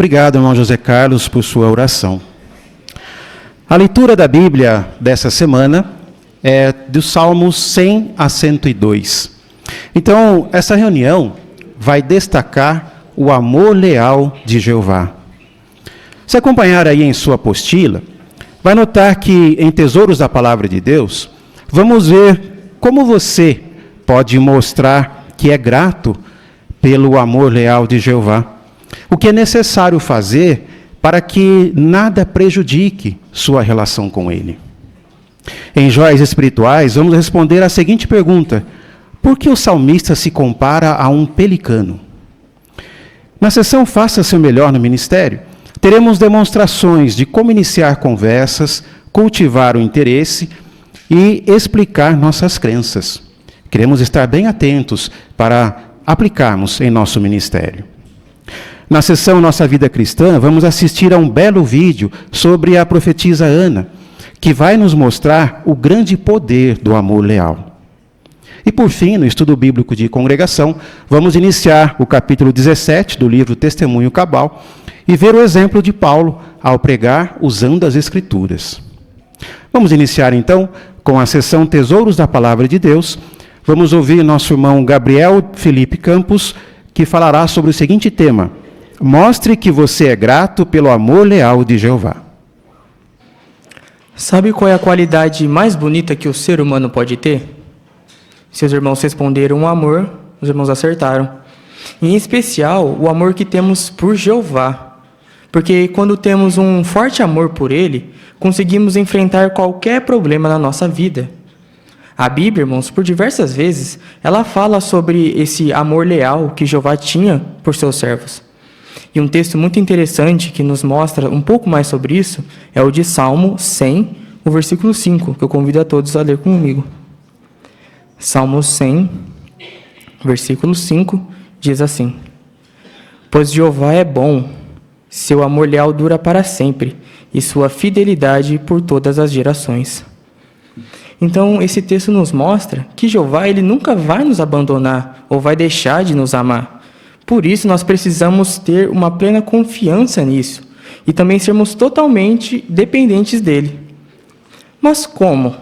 Obrigado, irmão José Carlos, por sua oração. A leitura da Bíblia dessa semana é dos Salmos 100 a 102. Então, essa reunião vai destacar o amor leal de Jeová. Se acompanhar aí em sua apostila, vai notar que em Tesouros da Palavra de Deus, vamos ver como você pode mostrar que é grato pelo amor leal de Jeová. O que é necessário fazer para que nada prejudique sua relação com Ele. Em Joias Espirituais, vamos responder a seguinte pergunta: por que o salmista se compara a um pelicano? Na sessão Faça Seu Melhor no Ministério, teremos demonstrações de como iniciar conversas, cultivar o interesse e explicar nossas crenças. Queremos estar bem atentos para aplicarmos em nosso ministério. Na sessão Nossa Vida Cristã, vamos assistir a um belo vídeo sobre a profetisa Ana, que vai nos mostrar o grande poder do amor leal. E por fim, no estudo bíblico de congregação, vamos iniciar o capítulo 17 do livro Testemunho Cabal e ver o exemplo de Paulo ao pregar usando as Escrituras. Vamos iniciar então com a sessão Tesouros da Palavra de Deus. Vamos ouvir nosso irmão Gabriel Felipe Campos, que falará sobre o seguinte tema: mostre que você é grato pelo amor leal de Jeová. Sabe qual é a qualidade mais bonita que o ser humano pode ter? Seus irmãos responderam o amor, os irmãos acertaram. Em especial, o amor que temos por Jeová. Porque quando temos um forte amor por Ele, conseguimos enfrentar qualquer problema na nossa vida. A Bíblia, irmãos, por diversas vezes, ela fala sobre esse amor leal que Jeová tinha por seus servos. E um texto muito interessante que nos mostra um pouco mais sobre isso é o de Salmo 100, o versículo 5, que eu convido a todos a ler comigo. Salmo 100, versículo 5, diz assim: pois Jeová é bom, seu amor leal dura para sempre, e sua fidelidade por todas as gerações. Então, esse texto nos mostra que Jeová ele nunca vai nos abandonar ou vai deixar de nos amar. Por isso, nós precisamos ter uma plena confiança nisso e também sermos totalmente dependentes dele. Mas como?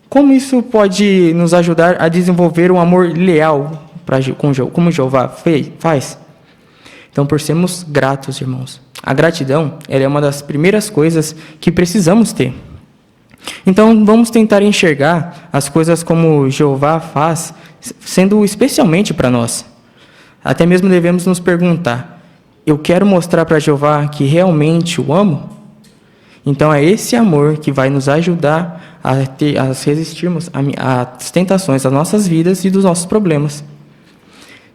Como isso pode nos ajudar a desenvolver um amor leal como Jeová faz? Então, por sermos gratos, irmãos. A gratidão ela é uma das primeiras coisas que precisamos ter. Então, vamos tentar enxergar as coisas como Jeová faz, sendo especialmente para nós. Até mesmo devemos nos perguntar: eu quero mostrar para Jeová que realmente o amo? Então é esse amor que vai nos ajudar a resistirmos às tentações das nossas vidas e dos nossos problemas.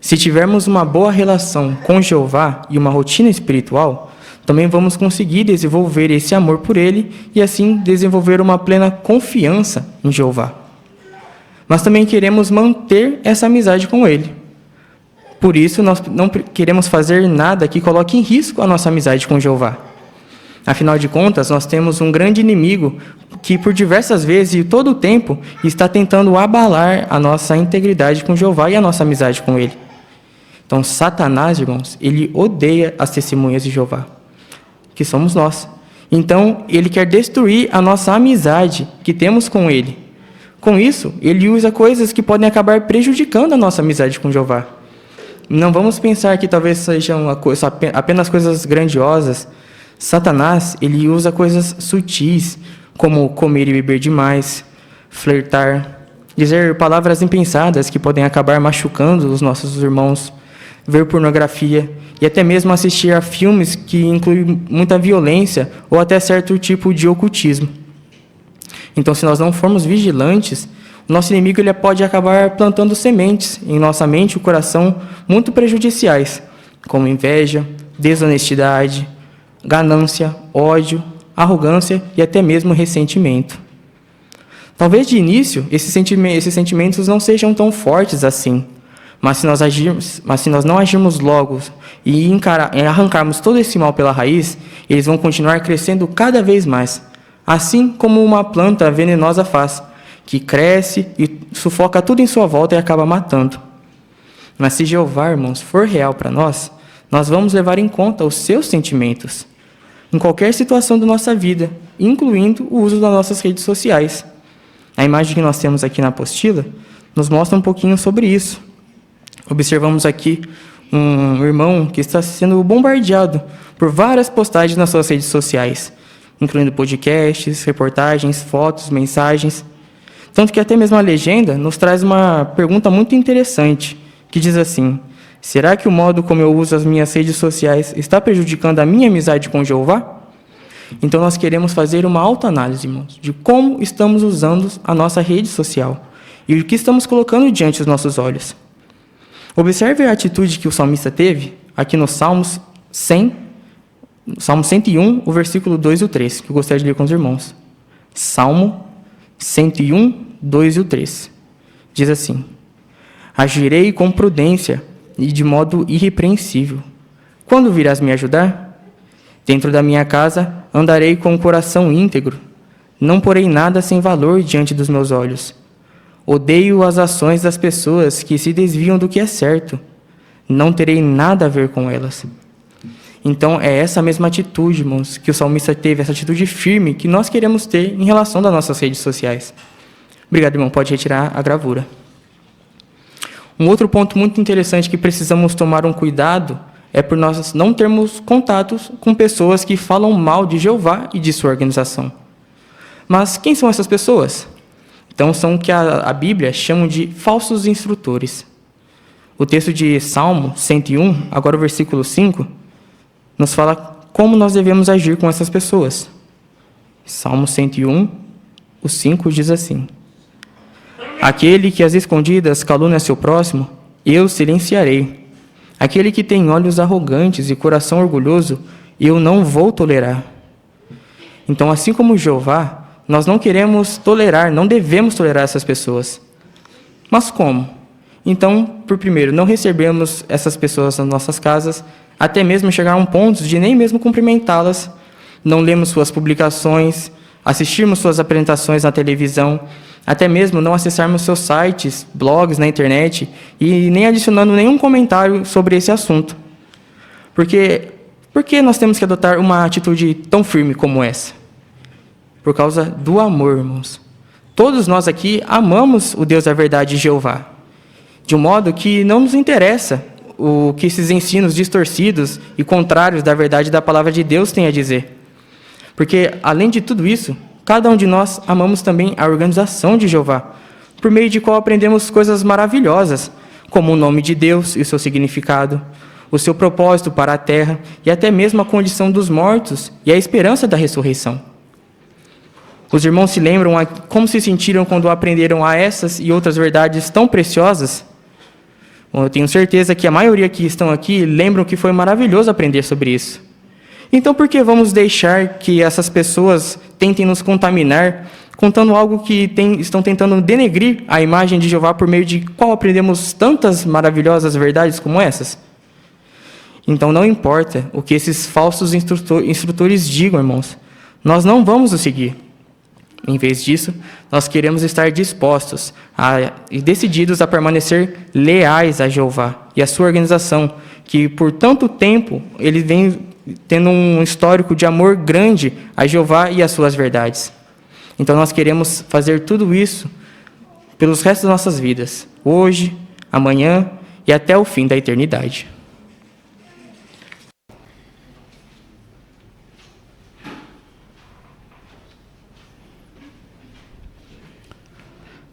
Se tivermos uma boa relação com Jeová e uma rotina espiritual, também vamos conseguir desenvolver esse amor por Ele e assim desenvolver uma plena confiança em Jeová. Mas também queremos manter essa amizade com Ele. Por isso, nós não queremos fazer nada que coloque em risco a nossa amizade com Jeová. Afinal de contas, nós temos um grande inimigo que, por diversas vezes e todo o tempo, está tentando abalar a nossa integridade com Jeová e a nossa amizade com Ele. Então, Satanás, irmãos, ele odeia as testemunhas de Jeová, que somos nós. Então, ele quer destruir a nossa amizade que temos com Ele. Com isso, ele usa coisas que podem acabar prejudicando a nossa amizade com Jeová. Não vamos pensar que talvez sejam apenas coisas grandiosas. Satanás, ele usa coisas sutis, como comer e beber demais, flertar, dizer palavras impensadas que podem acabar machucando os nossos irmãos, ver pornografia e até mesmo assistir a filmes que incluem muita violência ou até certo tipo de ocultismo. Então, se nós não formos vigilantes, nosso inimigo ele pode acabar plantando sementes em nossa mente e o coração muito prejudiciais, como inveja, desonestidade, ganância, ódio, arrogância e até mesmo ressentimento. Talvez de início esses sentimentos não sejam tão fortes assim, mas se nós não agirmos logo e arrancarmos todo esse mal pela raiz, eles vão continuar crescendo cada vez mais, assim como uma planta venenosa faz, que cresce e sufoca tudo em sua volta e acaba matando. Mas se Jeová, irmãos, for real para nós, nós vamos levar em conta os seus sentimentos em qualquer situação da nossa vida, incluindo o uso das nossas redes sociais. A imagem que nós temos aqui na apostila nos mostra um pouquinho sobre isso. Observamos aqui um irmão que está sendo bombardeado por várias postagens nas suas redes sociais, incluindo podcasts, reportagens, fotos, mensagens. Tanto que até mesmo a legenda nos traz uma pergunta muito interessante, que diz assim: será que o modo como eu uso as minhas redes sociais está prejudicando a minha amizade com Jeová? Então nós queremos fazer uma autoanálise, irmãos, de como estamos usando a nossa rede social e o que estamos colocando diante dos nossos olhos. Observe a atitude que o salmista teve aqui no Salmo 101, o versículo 2 e o 3, que eu gostaria de ler com os irmãos. Salmo 101, 2 e o 3. Diz assim: agirei com prudência e de modo irrepreensível. Quando virás me ajudar? Dentro da minha casa andarei com o coração íntegro. Não porei nada sem valor diante dos meus olhos. Odeio as ações das pessoas que se desviam do que é certo. Não terei nada a ver com elas. Então, é essa mesma atitude, irmãos, que o salmista teve, essa atitude firme que nós queremos ter em relação das nossas redes sociais. Obrigado, irmão. Pode retirar a gravura. Um outro ponto muito interessante que precisamos tomar um cuidado é por nós não termos contatos com pessoas que falam mal de Jeová e de sua organização. Mas quem são essas pessoas? Então, são o que a Bíblia chama de falsos instrutores. O texto de Salmo 101, agora o versículo 5, nos fala como nós devemos agir com essas pessoas. Salmo 101, o 5 diz assim: aquele que às escondidas calúnia seu próximo, eu silenciarei. Aquele que tem olhos arrogantes e coração orgulhoso, eu não vou tolerar. Então, assim como Jeová, nós não queremos tolerar, não devemos tolerar essas pessoas. Mas como? Então, por primeiro, não recebemos essas pessoas nas nossas casas, até mesmo chegar a um ponto de nem mesmo cumprimentá-las, não lemos suas publicações, assistirmos suas apresentações na televisão, até mesmo não acessarmos seus sites, blogs na internet e nem adicionando nenhum comentário sobre esse assunto. Por que nós temos que adotar uma atitude tão firme como essa? Por causa do amor, irmãos. Todos nós aqui amamos o Deus da verdade, Jeová, de um modo que não nos interessa o que esses ensinos distorcidos e contrários da verdade da palavra de Deus têm a dizer. Porque, além de tudo isso, cada um de nós amamos também a organização de Jeová, por meio de qual aprendemos coisas maravilhosas, como o nome de Deus e o seu significado, o seu propósito para a terra e até mesmo a condição dos mortos e a esperança da ressurreição. Os irmãos se lembram como se sentiram quando aprenderam a essas e outras verdades tão preciosas? Bom, eu tenho certeza que a maioria que estão aqui lembram que foi maravilhoso aprender sobre isso. Então, por que vamos deixar que essas pessoas tentem nos contaminar, contando algo que estão tentando denegrir a imagem de Jeová por meio de qual aprendemos tantas maravilhosas verdades como essas? Então, não importa o que esses falsos instrutores digam, irmãos, nós não vamos os seguir. Em vez disso, nós queremos estar dispostos e decididos a permanecer leais a Jeová e a sua organização, que por tanto tempo ele vem tendo um histórico de amor grande a Jeová e as suas verdades. Então nós queremos fazer tudo isso pelos restos das nossas vidas, hoje, amanhã e até o fim da eternidade.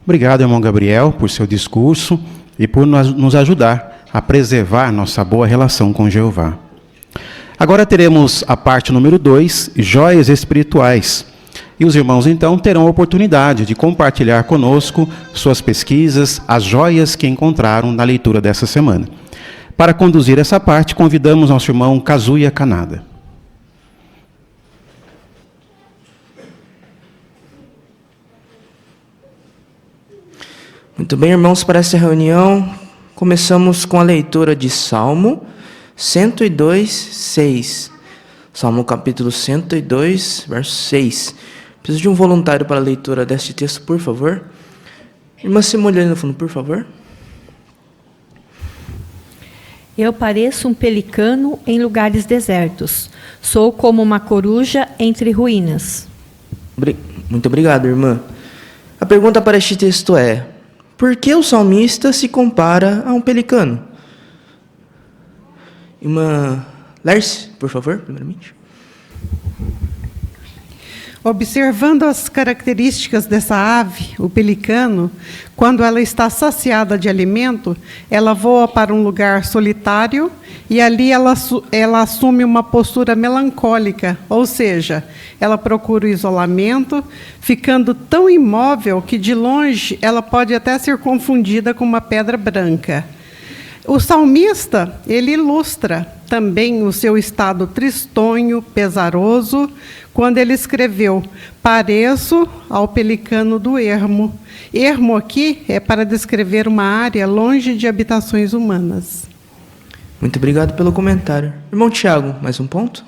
Obrigado, irmão Gabriel, por seu discurso e por nos ajudar a preservar nossa boa relação com Jeová. Agora teremos a parte número 2, joias espirituais. E os irmãos, então, terão a oportunidade de compartilhar conosco suas pesquisas, as joias que encontraram na leitura dessa semana. Para conduzir essa parte, convidamos nosso irmão Kazuya Kanada. Muito bem, irmãos, para essa reunião, começamos com a leitura de Salmo 102, 6. Salmo capítulo 102, verso 6. Preciso de um voluntário para a leitura deste texto, por favor. Irmã Simone, ali no fundo, por favor. Eu pareço um pelicano em lugares desertos. Sou como uma coruja entre ruínas. Muito obrigado, irmã. A pergunta para este texto é: por que o salmista se compara a um pelicano? Irmã Lércia, por favor, primeiramente. Observando as características dessa ave, o pelicano, quando ela está saciada de alimento, ela voa para um lugar solitário e ali ela assume uma postura melancólica, ou seja, ela procura o isolamento, ficando tão imóvel que de longe ela pode até ser confundida com uma pedra branca. O salmista, ele ilustra também o seu estado tristonho, pesaroso, quando ele escreveu: pareço ao pelicano do ermo. Ermo aqui é para descrever uma área longe de habitações humanas. Muito obrigado pelo comentário. Irmão Tiago, mais um ponto?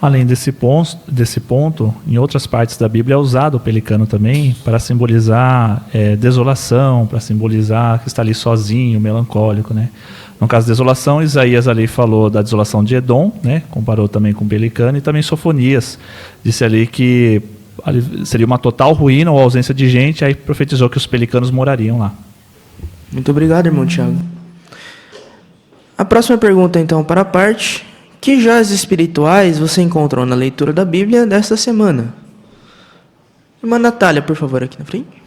Além desse ponto, em outras partes da Bíblia é usado o pelicano também para simbolizar desolação, para simbolizar que está ali sozinho, melancólico, né? No caso de desolação, Isaías ali falou da desolação de Edom, né? Comparou também com o pelicano, e também Sofonias disse ali que ali seria uma total ruína ou ausência de gente, aí profetizou que os pelicanos morariam lá. Muito obrigado, irmão Tiago. A próxima pergunta, então, para a parte: que joias espirituais você encontrou na leitura da Bíblia desta semana? Irmã Natália, por favor, aqui na frente.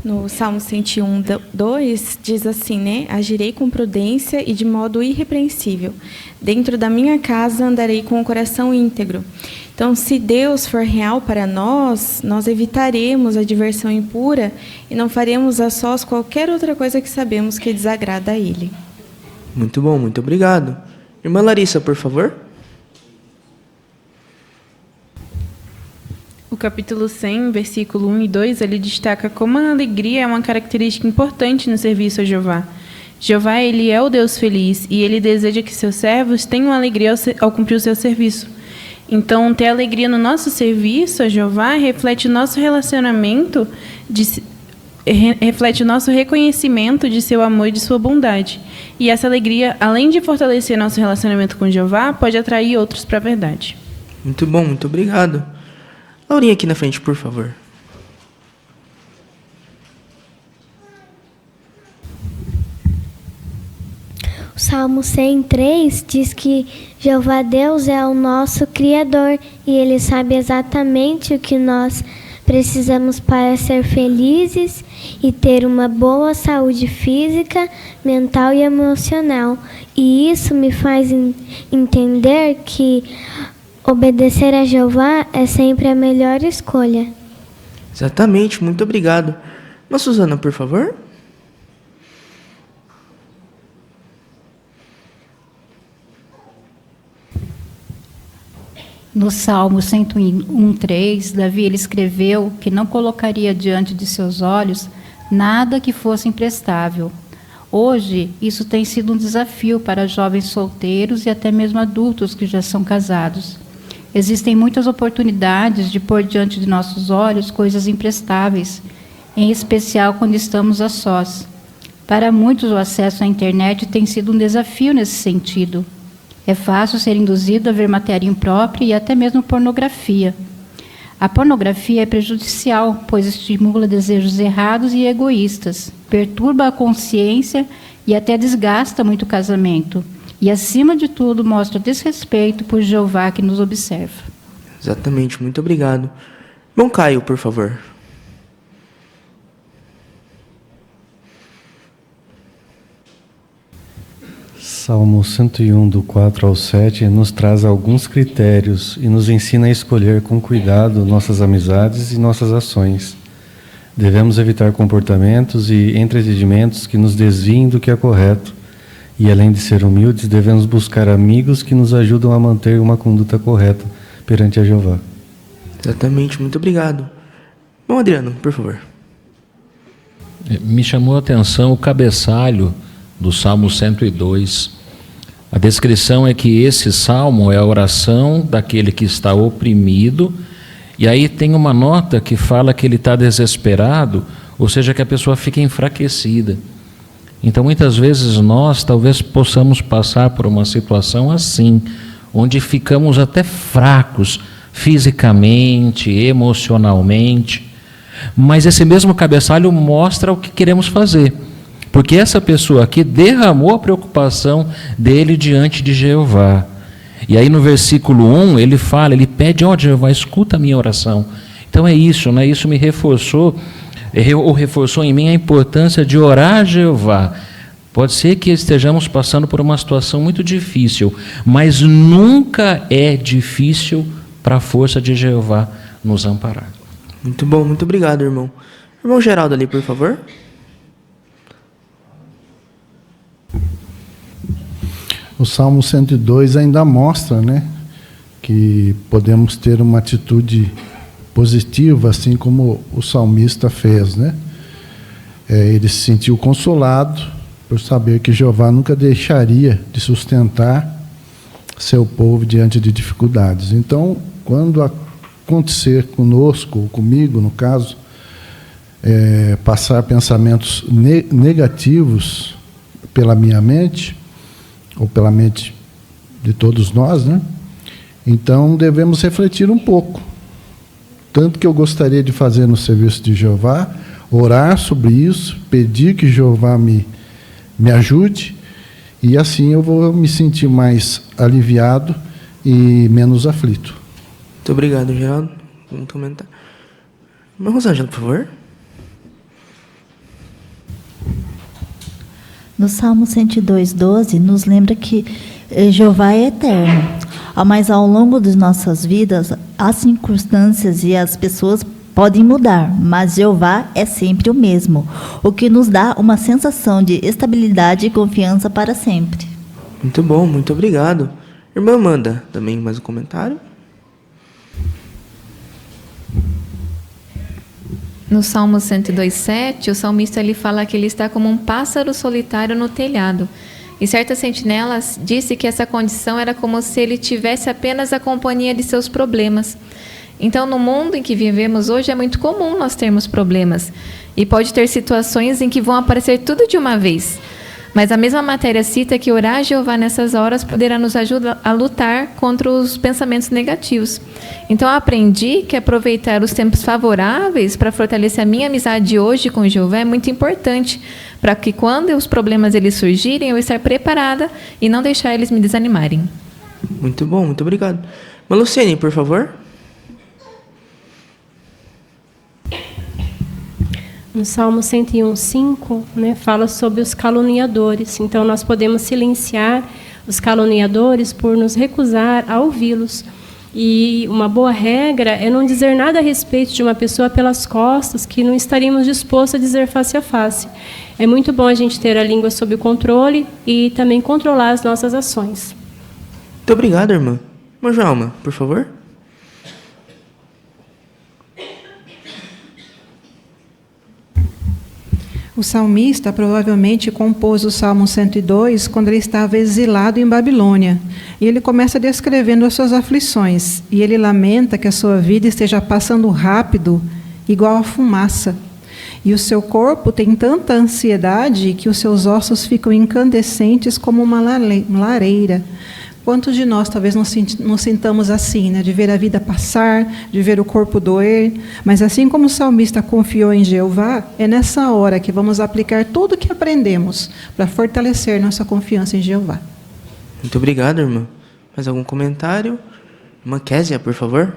No Salmo 101, 2, diz assim, né? Agirei com prudência e de modo irrepreensível. Dentro da minha casa andarei com o coração íntegro. Então, se Deus for real para nós, nós evitaremos a diversão impura e não faremos a sós qualquer outra coisa que sabemos que desagrada a Ele. Muito bom, muito obrigado. Irmã Larissa, por favor. O capítulo 100, versículo 1 e 2, ele destaca como a alegria é uma característica importante no serviço a Jeová. Jeová, ele é o Deus feliz e ele deseja que seus servos tenham alegria ao cumprir o seu serviço. Então, ter alegria no nosso serviço a Jeová reflete o nosso relacionamento, reflete o nosso reconhecimento de seu amor e de sua bondade. E essa alegria, além de fortalecer nosso relacionamento com Jeová, pode atrair outros para a verdade. Muito bom, muito obrigado. Laurinha, aqui na frente, por favor. O Salmo 103 diz que Jeová Deus é o nosso Criador e Ele sabe exatamente o que nós precisamos para ser felizes e ter uma boa saúde física, mental e emocional. E isso me faz entender que obedecer a Jeová é sempre a melhor escolha. Exatamente, muito obrigado. Mas Suzana, por favor. No Salmo 101:3, Davi ele escreveu que não colocaria diante de seus olhos nada que fosse imprestável. Hoje, isso tem sido um desafio para jovens solteiros e até mesmo adultos que já são casados. Existem muitas oportunidades de pôr diante de nossos olhos coisas imprestáveis, em especial quando estamos a sós. Para muitos, o acesso à internet tem sido um desafio nesse sentido. É fácil ser induzido a ver matéria imprópria e até mesmo pornografia. A pornografia é prejudicial, pois estimula desejos errados e egoístas, perturba a consciência e até desgasta muito o casamento. E, acima de tudo, mostra desrespeito por Jeová que nos observa. Exatamente, muito obrigado. Bom, Caio, por favor. Salmo 101, do 4 ao 7, nos traz alguns critérios e nos ensina a escolher com cuidado nossas amizades e nossas ações. Devemos evitar comportamentos e entretenimientos que nos desviem do que é correto. E, além de ser humildes, devemos buscar amigos que nos ajudam a manter uma conduta correta perante a Jeová. Exatamente, muito obrigado. Bom, Adriano, por favor. Me chamou a atenção o cabeçalho do Salmo 102. A descrição é que esse salmo é a oração daquele que está oprimido E aí tem uma nota que fala que ele está desesperado, ou seja, que a pessoa fica enfraquecida. Então, muitas vezes nós talvez possamos passar por uma situação assim, onde ficamos até fracos fisicamente, emocionalmente, mas esse mesmo cabeçalho mostra o que queremos fazer, porque essa pessoa aqui derramou a preocupação dele diante de Jeová. E aí no versículo 1 ele fala, ele pede, ó Jeová, escuta a minha oração. Então é isso, né? Isso me reforçou, ou reforçou em mim a importância de orar a Jeová. Pode ser que estejamos passando por uma situação muito difícil, mas nunca é difícil para a força de Jeová nos amparar. Muito bom, muito obrigado, irmão. Irmão Geraldo ali, por favor. O Salmo 102 ainda mostra, né, que podemos ter uma atitude positiva, assim como o salmista fez, né? Ele se sentiu consolado por saber que Jeová nunca deixaria de sustentar seu povo diante de dificuldades. Então, quando acontecer conosco, ou comigo, no caso, passar pensamentos negativos pela minha mente, ou pela mente de todos nós, né? Então devemos refletir um pouco. Tanto que eu gostaria de fazer no serviço de Jeová, orar sobre isso, pedir que Jeová me ajude, e assim eu vou me sentir mais aliviado e menos aflito. Muito obrigado, Geraldo. Vamos comentar. Irmã Rosângela, por favor. No Salmo 102:12, nos lembra que Jeová é eterno, mas ao longo de nossas vidas, as circunstâncias e as pessoas podem mudar, mas Jeová é sempre o mesmo, o que nos dá uma sensação de estabilidade e confiança para sempre. Muito bom, muito obrigado. Irmã Amanda, também mais um comentário? No Salmo 102:7, o salmista ele fala que ele está como um pássaro solitário no telhado. E certas sentinelas disse que essa condição era como se ele tivesse apenas a companhia de seus problemas. Então, no mundo em que vivemos hoje, é muito comum nós termos problemas. E pode ter situações em que vão aparecer tudo de uma vez. Mas a mesma matéria cita que orar a Jeová nessas horas poderá nos ajudar a lutar contra os pensamentos negativos. Então, eu aprendi que aproveitar os tempos favoráveis para fortalecer a minha amizade hoje com Jeová é muito importante, para que quando os problemas eles surgirem, eu estar preparada e não deixar eles me desanimarem. Muito bom, muito obrigado. Mas Luciene, por favor. No Salmo 101:5, né, fala sobre os caluniadores. Então, nós podemos silenciar os caluniadores por nos recusar a ouvi-los. E uma boa regra é não dizer nada a respeito de uma pessoa pelas costas que não estaríamos dispostos a dizer face a face. É muito bom a gente ter a língua sob o controle e também controlar as nossas ações. Muito obrigado, irmã. Irmã Joelma, por favor. O salmista provavelmente compôs o Salmo 102 quando ele estava exilado em Babilônia. E ele começa descrevendo as suas aflições. E ele lamenta que a sua vida esteja passando rápido, igual a fumaça. E o seu corpo tem tanta ansiedade que os seus ossos ficam incandescentes como uma lareira. Quantos de nós talvez nos sintamos assim, né? De ver a vida passar, de ver o corpo doer, mas assim como o salmista confiou em Jeová, é nessa hora que vamos aplicar tudo o que aprendemos para fortalecer nossa confiança em Jeová. Muito obrigado, irmã. Mais algum comentário? Irmã Késia, por favor.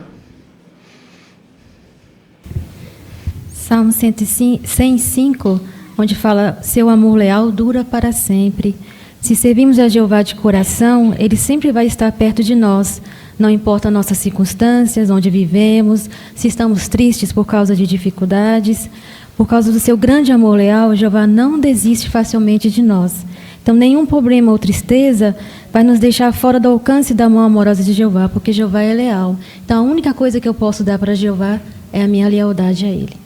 Salmo 105, onde fala: seu amor leal dura para sempre. Se servimos a Jeová de coração, Ele sempre vai estar perto de nós. Não importa nossas circunstâncias, onde vivemos, se estamos tristes por causa de dificuldades. Por causa do seu grande amor leal, Jeová não desiste facilmente de nós. Então, nenhum problema ou tristeza vai nos deixar fora do alcance da mão amorosa de Jeová, porque Jeová é leal. Então, a única coisa que eu posso dar para Jeová é a minha lealdade a Ele.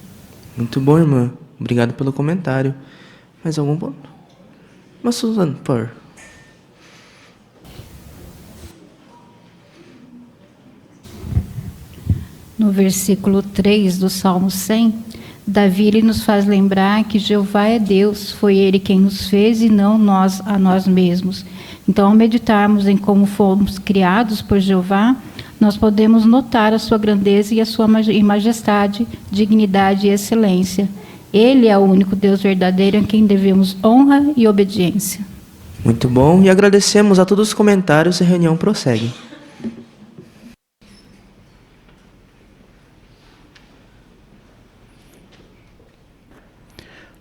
Muito bom, irmã. Obrigado pelo comentário. Mais algum ponto? Mas, Suzana, por favor. no versículo 3 do Salmo 100, Davi ele nos faz lembrar que Jeová é Deus, foi Ele quem nos fez e não nós a nós mesmos. Então, ao meditarmos em como fomos criados por Jeová, nós podemos notar a sua grandeza e a sua majestade, dignidade e excelência. Ele é o único Deus verdadeiro em quem devemos honra e obediência. Muito bom, e agradecemos a todos os comentários e a reunião prossegue.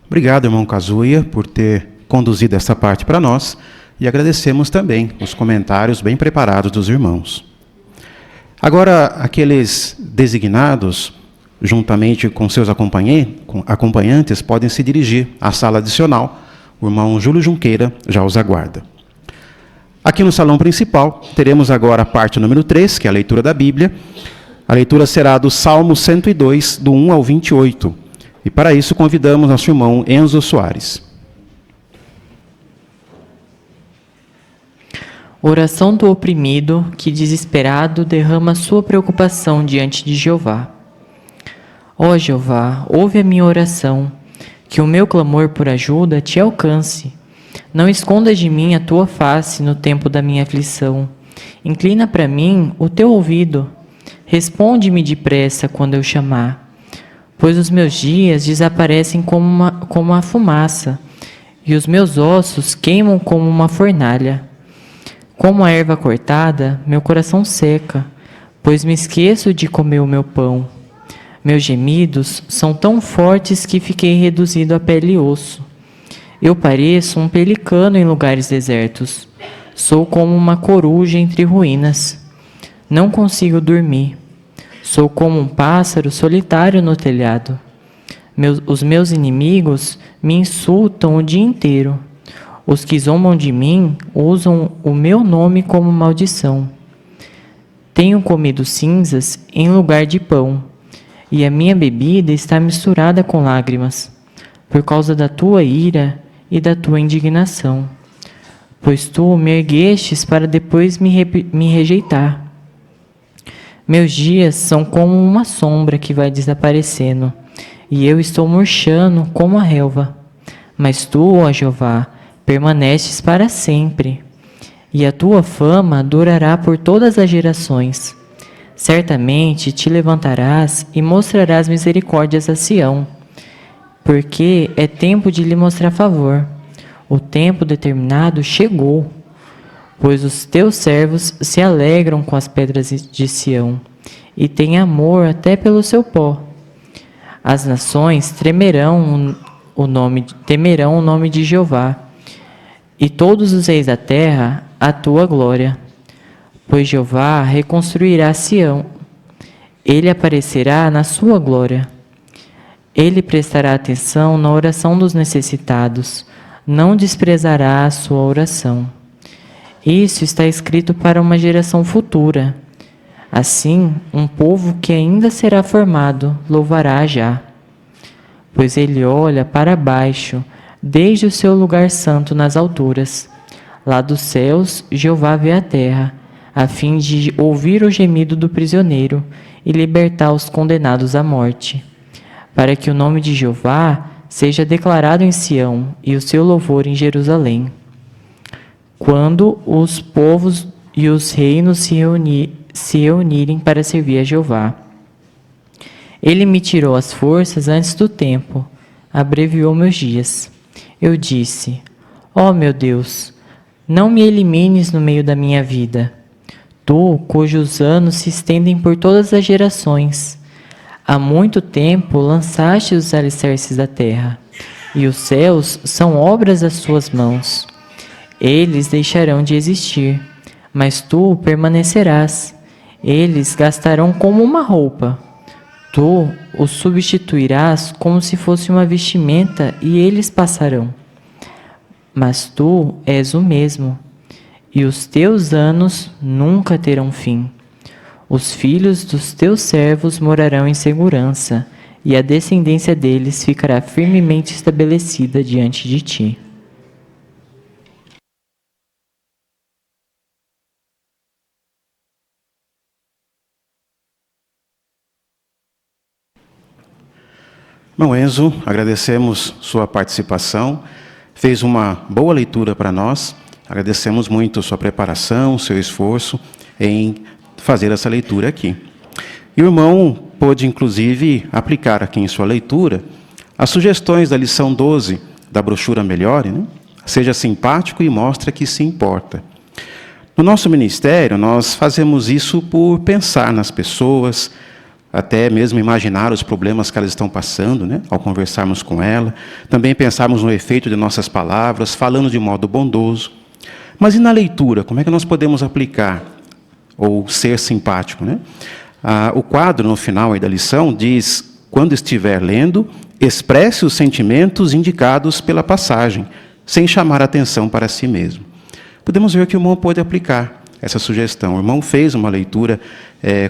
Obrigado, irmão Kazuya, por ter conduzido essa parte para nós, e agradecemos também os comentários bem preparados dos irmãos. Agora, aqueles designados, juntamente com seus acompanhantes, podem se dirigir à sala adicional. O irmão Júlio Junqueira já os aguarda. Aqui no salão principal, teremos agora a parte número 3, que é a leitura da Bíblia. A leitura será do Salmo 102, do 1 ao 28. E para isso convidamos nosso irmão Enzo Soares. Oração do oprimido que, desesperado, derrama sua preocupação diante de Jeová. Ó Jeová, ouve a minha oração, que o meu clamor por ajuda te alcance. Não escondas de mim a tua face no tempo da minha aflição. Inclina para mim o teu ouvido. Responde-me depressa quando eu chamar. Pois os meus dias desaparecem como a fumaça, e os meus ossos queimam como uma fornalha. Como a erva cortada, meu coração seca, pois me esqueço de comer o meu pão. Meus gemidos são tão fortes que fiquei reduzido a pele e osso. Eu pareço um pelicano em lugares desertos. Sou como uma coruja entre ruínas. Não consigo dormir. Sou como um pássaro solitário no telhado. Os meus inimigos me insultam o dia inteiro. Os que zombam de mim usam o meu nome como maldição. Tenho comido cinzas em lugar de pão, e a minha bebida está misturada com lágrimas, por causa da tua ira e da tua indignação. Pois tu me erguestes para depois me rejeitar. Meus dias são como uma sombra que vai desaparecendo, e eu estou murchando como a relva. Mas tu, ó Jeová, permaneces para sempre, e a tua fama durará por todas as gerações. Certamente te levantarás e mostrarás misericórdias a Sião, porque é tempo de lhe mostrar favor. O tempo determinado chegou. Pois os teus servos se alegram com as pedras de Sião, e têm amor até pelo seu pó. As nações temerão o nome de Jeová, e todos os reis da terra a tua glória. Pois Jeová reconstruirá Sião, ele aparecerá na sua glória. Ele prestará atenção na oração dos necessitados, não desprezará a sua oração. Isso está escrito para uma geração futura. Assim, um povo que ainda será formado louvará já. Pois ele olha para baixo, desde o seu lugar santo nas alturas. Lá dos céus, Jeová vê a terra, a fim de ouvir o gemido do prisioneiro e libertar os condenados à morte. Para que o nome de Jeová seja declarado em Sião e o seu louvor em Jerusalém. Quando os povos e os reinos se reunirem para servir a Jeová. Ele me tirou as forças antes do tempo, abreviou meus dias. Eu disse, ó meu Deus, não me elimines no meio da minha vida. Tu, cujos anos se estendem por todas as gerações. Há muito tempo lançaste os alicerces da terra, e os céus são obras das suas mãos. Eles deixarão de existir, mas tu permanecerás. Eles gastarão como uma roupa. Tu os substituirás como se fosse uma vestimenta e eles passarão. Mas tu és o mesmo, e os teus anos nunca terão fim. Os filhos dos teus servos morarão em segurança, e a descendência deles ficará firmemente estabelecida diante de ti. Irmão Enzo, agradecemos sua participação, fez uma boa leitura para nós, agradecemos muito sua preparação, seu esforço em fazer essa leitura aqui. E o irmão pôde, inclusive, aplicar aqui em sua leitura as sugestões da lição 12 da brochura Melhore, né? Seja simpático e mostra que se importa. No nosso ministério, nós fazemos isso por pensar nas pessoas, até mesmo imaginar os problemas que elas estão passando, né? Ao conversarmos com ela. Também pensarmos no efeito de nossas palavras, falando de modo bondoso. Mas e na leitura, como é que nós podemos aplicar ou ser simpático, né? O quadro, no final aí da lição, diz, quando estiver lendo, expresse os sentimentos indicados pela passagem, sem chamar atenção para si mesmo. Podemos ver que o irmão pode aplicar essa sugestão. O irmão fez uma leitura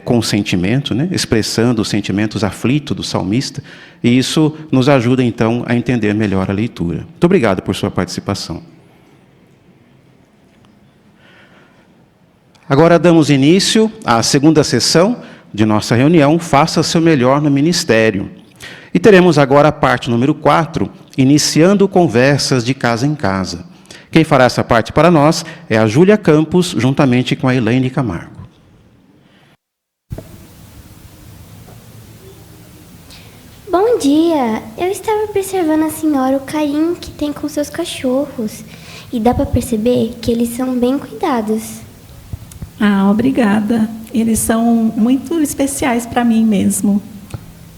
com sentimento, né? Expressando os sentimentos aflitos do salmista, e isso nos ajuda, então, a entender melhor a leitura. Muito obrigado por sua participação. Agora damos início à segunda sessão de nossa reunião, Faça Seu Melhor no Ministério. E teremos agora a parte número 4, iniciando conversas de casa em casa. Quem fará essa parte para nós é a Júlia Campos, juntamente com a Elaine Camargo. Bom dia! Eu estava observando a senhora o carinho que tem com seus cachorros. E dá para perceber que eles são bem cuidados. Ah, obrigada. Eles são muito especiais para mim mesmo.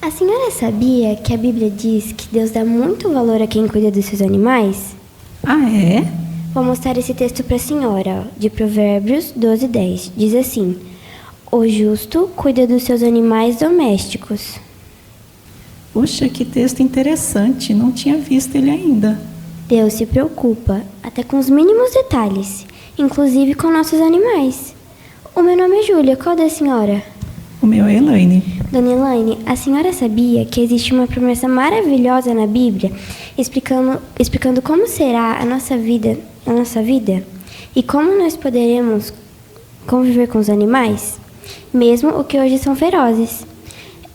A senhora sabia que a Bíblia diz que Deus dá muito valor a quem cuida dos seus animais? Ah, é? Vou mostrar esse texto para a senhora, de Provérbios 12:10. Diz assim: o justo cuida dos seus animais domésticos. Puxa, que texto interessante. Não tinha visto ele ainda. Deus se preocupa até com os mínimos detalhes, inclusive com nossos animais. O meu nome é Júlia. Qual da senhora? O meu é Elaine. Dona Elaine, a senhora sabia que existe uma promessa maravilhosa na Bíblia explicando como será a nossa vida e como nós poderemos conviver com os animais, mesmo o que hoje são ferozes?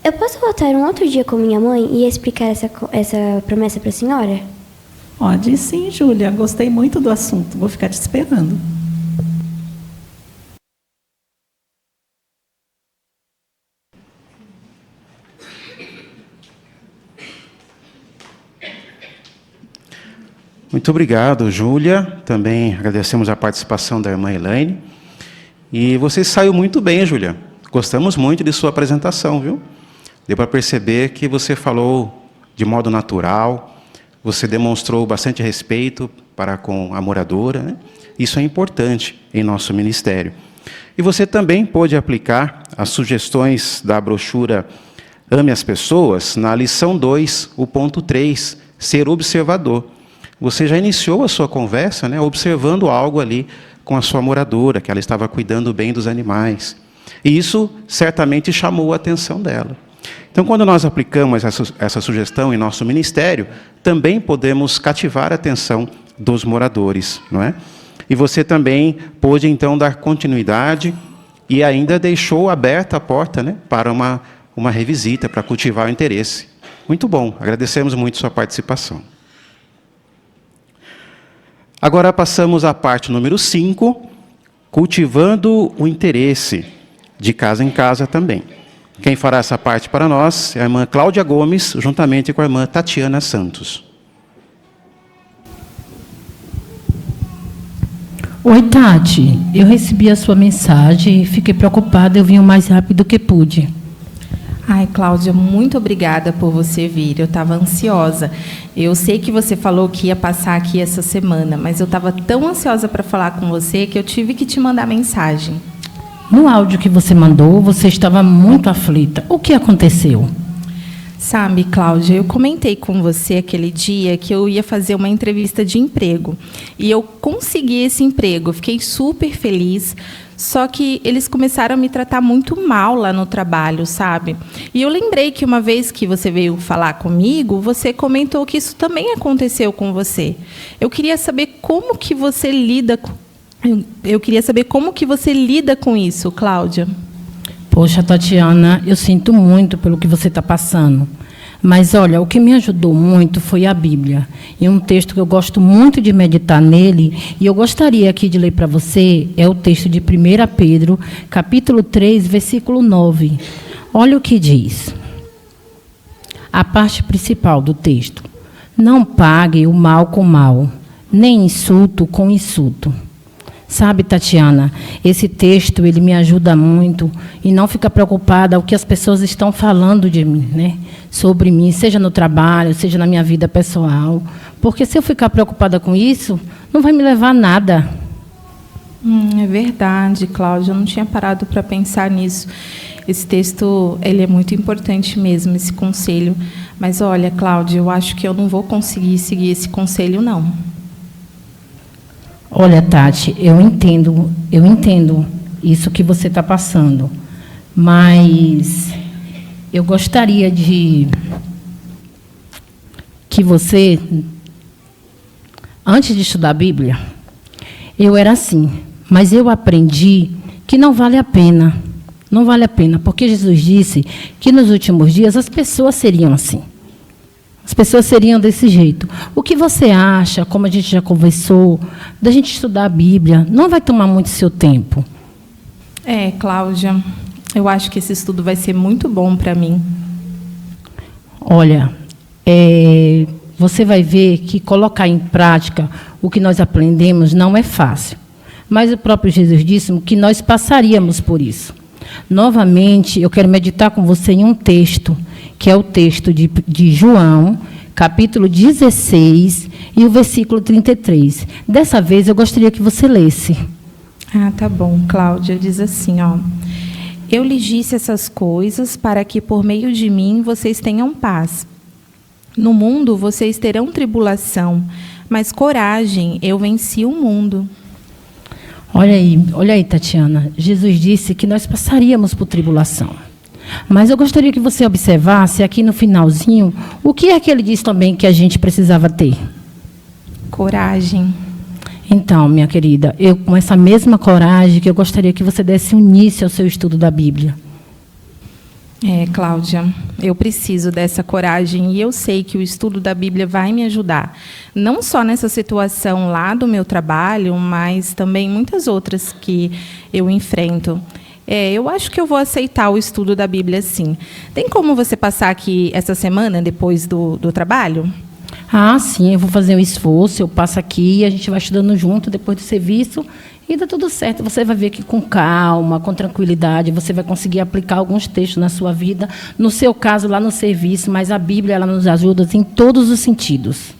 Eu posso voltar um outro dia com minha mãe e explicar essa promessa para a senhora? Pode sim, Júlia. Gostei muito do assunto. Vou ficar te esperando. Muito obrigado, Júlia. Também agradecemos a participação da irmã Elaine. E você saiu muito bem, Júlia. Gostamos muito de sua apresentação, viu? Deu para perceber que você falou de modo natural, você demonstrou bastante respeito para com a moradora, né? Isso é importante em nosso ministério. E você também pôde aplicar as sugestões da brochura Ame as Pessoas na lição 2, o ponto 3, ser observador. Você já iniciou a sua conversa, né, observando algo ali com a sua moradora, que ela estava cuidando bem dos animais. E isso certamente chamou a atenção dela. Então, quando nós aplicamos essa sugestão em nosso ministério, também podemos cativar a atenção dos moradores, não é? E você também pôde, então, dar continuidade e ainda deixou aberta a porta, né, para uma revisita, para cultivar o interesse. Muito bom, agradecemos muito sua participação. Agora passamos à parte número 5, cultivando o interesse, de casa em casa também. Quem fará essa parte para nós é a irmã Cláudia Gomes, juntamente com a irmã Tatiana Santos. Oi, Tati. Eu recebi a sua mensagem e fiquei preocupada, eu vim o mais rápido que pude. Ai, Cláudia, muito obrigada por você vir. Eu estava ansiosa. Eu sei que você falou que ia passar aqui essa semana, mas eu estava tão ansiosa para falar com você que eu tive que te mandar mensagem. No áudio que você mandou, você estava muito aflita. O que aconteceu? Sabe, Cláudia, eu comentei com você aquele dia que eu ia fazer uma entrevista de emprego. E eu consegui esse emprego, fiquei super feliz. Só que eles começaram a me tratar muito mal lá no trabalho, sabe? E eu lembrei que uma vez que você veio falar comigo, você comentou que isso também aconteceu com você. Eu queria saber como que você lida com isso, Cláudia. Poxa, Tatiana, eu sinto muito pelo que você está passando. Mas, olha, o que me ajudou muito foi a Bíblia. E um texto que eu gosto muito de meditar nele, e eu gostaria aqui de ler para você, é o texto de 1 Pedro, capítulo 3, versículo 9. Olha o que diz. A parte principal do texto. Não pague o mal com mal, nem insulto com insulto. Sabe, Tatiana, esse texto ele me ajuda muito e não fica preocupada o que as pessoas estão falando de mim, né? Sobre mim, seja no trabalho, seja na minha vida pessoal. Porque se eu ficar preocupada com isso, não vai me levar a nada. É verdade, Cláudia. Eu não tinha parado para pensar nisso. Esse texto ele é muito importante mesmo, esse conselho. Mas, olha, Cláudia, eu acho que eu não vou conseguir seguir esse conselho, não. Olha, Tati, eu entendo isso que você está passando, mas eu gostaria de que você, antes de estudar a Bíblia, eu era assim, mas eu aprendi que não vale a pena, porque Jesus disse que nos últimos dias as pessoas seriam assim. As pessoas seriam desse jeito. O que você acha, como a gente já conversou, da gente estudar a Bíblia? Não vai tomar muito seu tempo. Cláudia, eu acho que esse estudo vai ser muito bom para mim. Olha, você vai ver que colocar em prática o que nós aprendemos não é fácil. Mas o próprio Jesus disse que nós passaríamos por isso. Novamente, eu quero meditar com você em um texto, que é o texto de João, capítulo 16, e o versículo 33. Dessa vez, eu gostaria que você lesse. Tá bom, Cláudia. Diz assim, ó. Eu lhes disse essas coisas para que, por meio de mim, vocês tenham paz. No mundo, vocês terão tribulação, mas coragem, eu venci o mundo. Olha aí, Tatiana. Jesus disse que nós passaríamos por tribulação. Mas eu gostaria que você observasse aqui no finalzinho o que é que ele diz também que a gente precisava ter. Coragem. Então, minha querida, eu com essa mesma coragem que eu gostaria que você desse início ao seu estudo da Bíblia. Cláudia, eu preciso dessa coragem e eu sei que o estudo da Bíblia vai me ajudar. Não só nessa situação lá do meu trabalho, mas também muitas outras que eu enfrento. Eu acho que eu vou aceitar o estudo da Bíblia, sim. Tem como você passar aqui essa semana, depois do trabalho? Sim, eu vou fazer um esforço, eu passo aqui, a gente vai estudando junto depois do serviço e dá tudo certo. Você vai ver que com calma, com tranquilidade, você vai conseguir aplicar alguns textos na sua vida, no seu caso, lá no serviço, mas a Bíblia ela nos ajuda em todos os sentidos.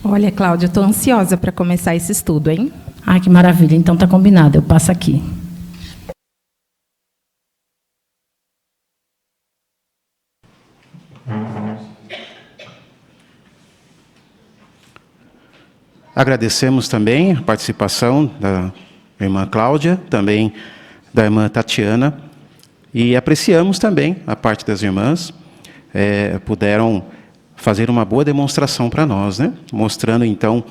Olha, Cláudia, eu estou ansiosa para começar esse estudo, hein? Que maravilha. Então, está combinado, eu passo aqui. Agradecemos também a participação da irmã Cláudia, também da irmã Tatiana, e apreciamos também a parte das irmãs, puderam fazer uma boa demonstração para nós, né? Mostrando, então,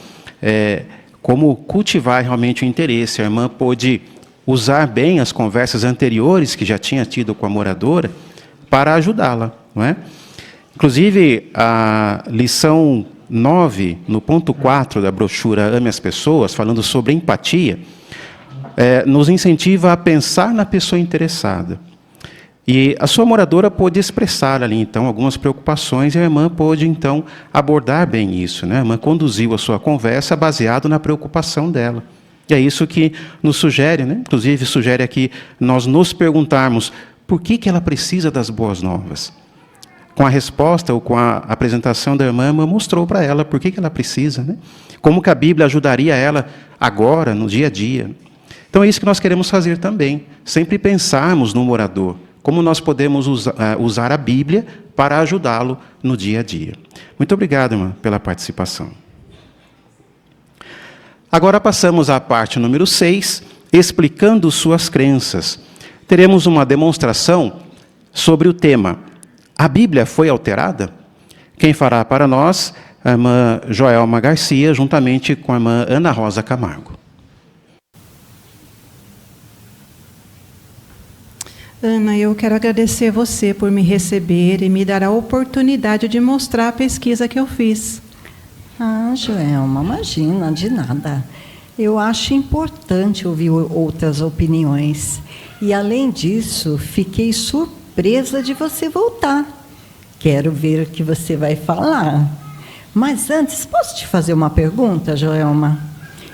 como cultivar realmente o interesse. A irmã pôde usar bem as conversas anteriores que já tinha tido com a moradora para ajudá-la, não é? Inclusive, a lição 9, no ponto 4 da brochura Ame as Pessoas, falando sobre empatia, nos incentiva a pensar na pessoa interessada. E a sua moradora pôde expressar ali, então, algumas preocupações, e a irmã pôde, então, abordar bem isso, né? A irmã conduziu a sua conversa baseado na preocupação dela. E é isso que nos sugere, né? Inclusive, sugere aqui nós nos perguntarmos por que ela precisa das boas novas. Com a resposta ou com a apresentação da irmã, a irmã mostrou para ela por que ela precisa, né? Como que a Bíblia ajudaria ela agora, no dia a dia. Então é isso que nós queremos fazer também, sempre pensarmos no morador, como nós podemos usar a Bíblia para ajudá-lo no dia a dia. Muito obrigado, irmã, pela participação. Agora passamos à parte número 6, explicando suas crenças. Teremos uma demonstração sobre o tema A Bíblia foi alterada? Quem fará para nós? A irmã Joelma Garcia, juntamente com a irmã Ana Rosa Camargo. Ana, eu quero agradecer você por me receber e me dar a oportunidade de mostrar a pesquisa que eu fiz. Ah, Joelma, imagina, de nada. Eu acho importante ouvir outras opiniões. E, além disso, fiquei surpresa de você voltar. Quero ver o que você vai falar. Mas antes, posso te fazer uma pergunta, Joelma?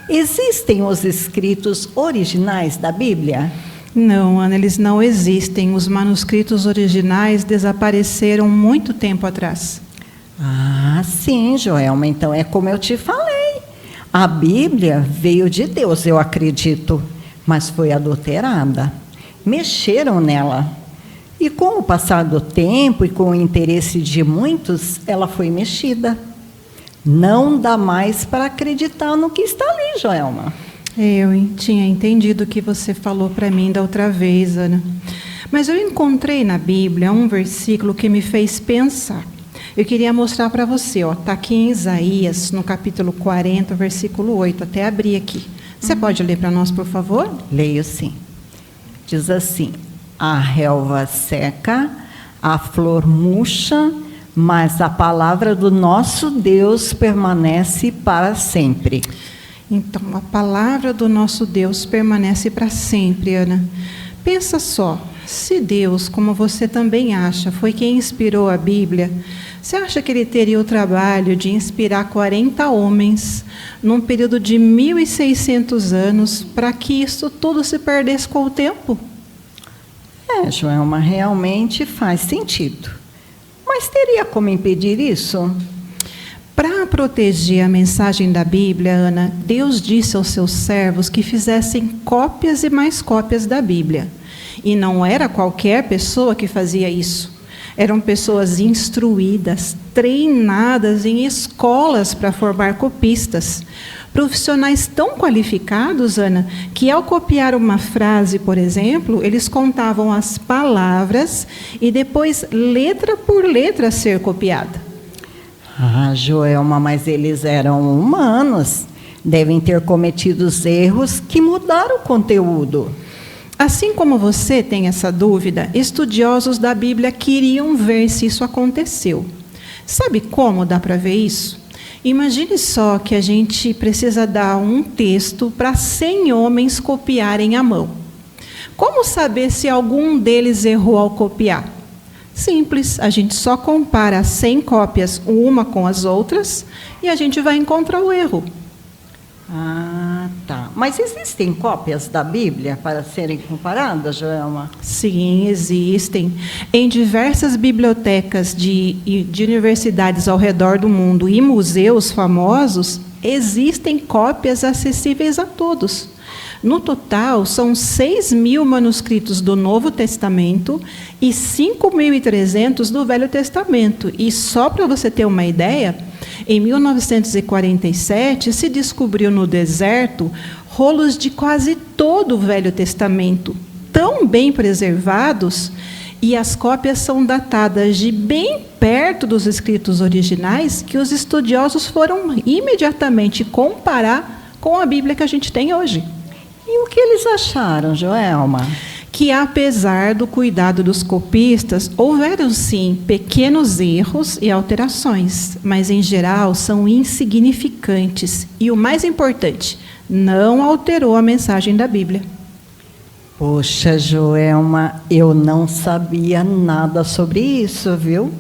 Existem os escritos originais da Bíblia? Não, Ana, eles não existem. Os manuscritos originais desapareceram muito tempo atrás. Ah, sim, Joelma. Então é como eu te falei. A Bíblia veio de Deus, eu acredito, mas foi adulterada. Mexeram nela. E com o passar do tempo e com o interesse de muitos, ela foi mexida. Não dá mais para acreditar no que está ali, Joelma. Eu tinha entendido o que você falou para mim da outra vez, Ana. Mas eu encontrei na Bíblia um versículo que me fez pensar. Eu queria mostrar para você, está aqui em Isaías, no capítulo 40, versículo 8, até abri aqui. Você pode ler para nós, por favor? Leio sim. Diz assim: a relva seca, a flor murcha, mas a palavra do nosso Deus permanece para sempre. Então, a palavra do nosso Deus permanece para sempre, Ana. Pensa só, se Deus, como você também acha, foi quem inspirou a Bíblia, você acha que ele teria o trabalho de inspirar 40 homens num período de 1.600 anos para que isso tudo se perdesse com o tempo? Joelma, realmente faz sentido. Mas teria como impedir isso? Para proteger a mensagem da Bíblia, Ana, Deus disse aos seus servos que fizessem cópias e mais cópias da Bíblia. E não era qualquer pessoa que fazia isso. Eram pessoas instruídas, treinadas em escolas para formar copistas. Profissionais tão qualificados, Ana, que ao copiar uma frase, por exemplo, eles contavam as palavras e depois letra por letra a ser copiada. Ah, Joelma, mas eles eram humanos. Devem ter cometido erros que mudaram o conteúdo. Assim como você tem essa dúvida, estudiosos da Bíblia queriam ver se isso aconteceu. Sabe como dá para ver isso? Imagine só que a gente precisa dar um texto para 100 homens copiarem à mão. Como saber se algum deles errou ao copiar? Simples, a gente só compara as 100 cópias uma com as outras e a gente vai encontrar o erro. Ah, tá. Mas existem cópias da Bíblia para serem comparadas, Joelma? Sim, existem. Em diversas bibliotecas de universidades ao redor do mundo e museus famosos, existem cópias acessíveis a todos. No total, são 6.000 manuscritos do Novo Testamento e 5.300 do Velho Testamento. E só para você ter uma ideia, em 1947 se descobriu no deserto rolos de quase todo o Velho Testamento, tão bem preservados, e as cópias são datadas de bem perto dos escritos originais, que os estudiosos foram imediatamente comparar com a Bíblia que a gente tem hoje. E o que eles acharam, Joelma? Que, apesar do cuidado dos copistas, houveram, sim, pequenos erros e alterações, mas, em geral, são insignificantes. E, o mais importante, não alterou a mensagem da Bíblia. Poxa, Joelma, eu não sabia nada sobre isso, viu?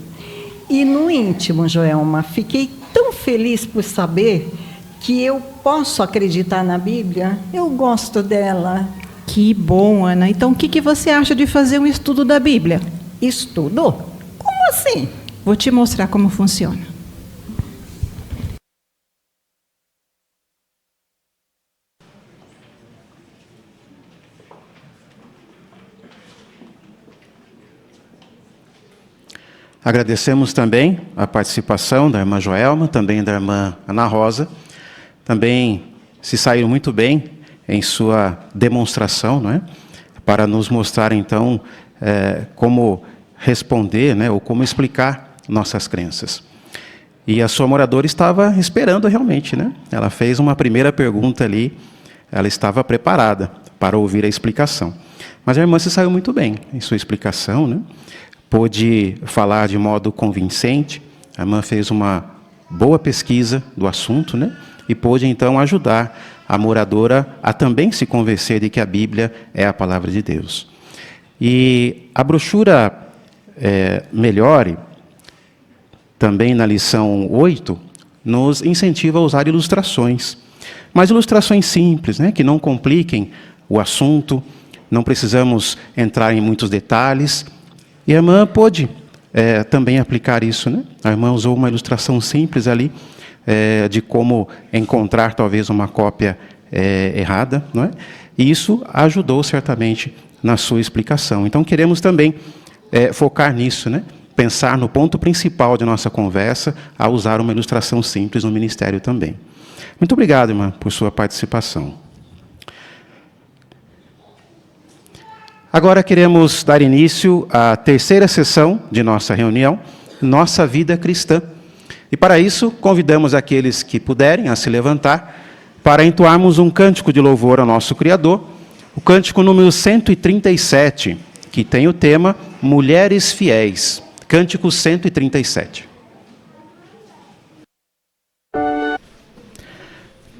E, no íntimo, Joelma, fiquei tão feliz por saber que eu posso acreditar na Bíblia. Eu gosto dela. Que bom, Ana. Então, o que você acha de fazer um estudo da Bíblia? Estudo? Como assim? Vou te mostrar como funciona. Agradecemos também a participação da irmã Joelma, também da irmã Ana Rosa. Também se saíram muito bem em sua demonstração, não é? Para nos mostrar, então, como responder, né, ou como explicar nossas crenças. E a sua moradora estava esperando realmente, né? Ela fez uma primeira pergunta ali, ela estava preparada para ouvir a explicação. Mas a irmã se saiu muito bem em sua explicação, né? Pôde falar de modo convincente. A irmã fez uma boa pesquisa do assunto, né? E pôde, então, ajudar a moradora a também se convencer de que a Bíblia é a palavra de Deus. E a brochura Melhore, também na lição 8, nos incentiva a usar ilustrações. Mas ilustrações simples, né? Que não compliquem o assunto, não precisamos entrar em muitos detalhes. E a irmã pôde também aplicar isso, né? A irmã usou uma ilustração simples ali, de como encontrar talvez uma cópia errada, não é? E isso ajudou certamente na sua explicação. Então queremos também focar nisso, né? Pensar no ponto principal de nossa conversa, a usar uma ilustração simples no ministério também. Muito obrigado, irmã, por sua participação. Agora queremos dar início à terceira sessão de nossa reunião, Nossa Vida Cristã. E para isso, convidamos aqueles que puderem a se levantar para entoarmos um cântico de louvor ao nosso Criador, o cântico número 137, que tem o tema Mulheres Fiéis. Cântico 137.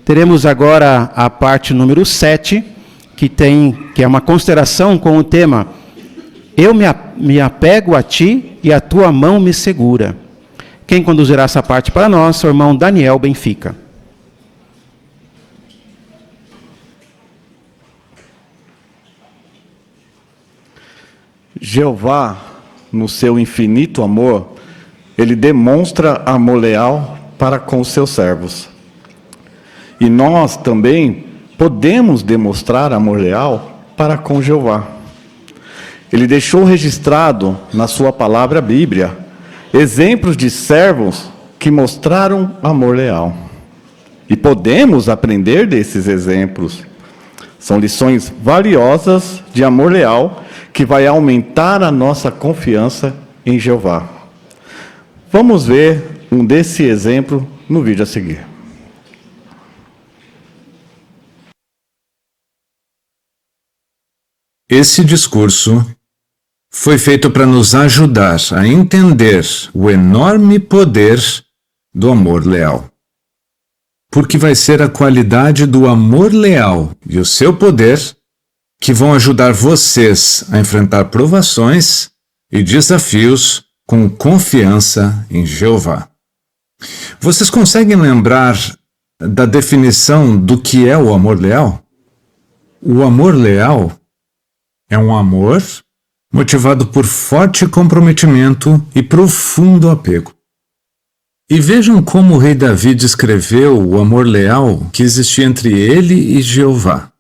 Teremos agora a parte número 7, que é uma consideração com o tema Eu me apego a ti e a tua mão me segura. Quem conduzirá essa parte para nós é o irmão Daniel Benfica. Jeová, no seu infinito amor, ele demonstra amor leal para com os seus servos. E nós também podemos demonstrar amor leal para com Jeová. Ele deixou registrado na sua palavra, a Bíblia, exemplos de servos que mostraram amor leal. E podemos aprender desses exemplos. São lições valiosas de amor leal que vai aumentar a nossa confiança em Jeová. Vamos ver um desse exemplo no vídeo a seguir. Esse discurso foi feito para nos ajudar a entender o enorme poder do amor leal. Porque vai ser a qualidade do amor leal e o seu poder que vão ajudar vocês a enfrentar provações e desafios com confiança em Jeová. Vocês conseguem lembrar da definição do que é o amor leal? O amor leal é um amor motivado por forte comprometimento e profundo apego. E vejam como o rei Davi descreveu o amor leal que existia entre ele e Jeová.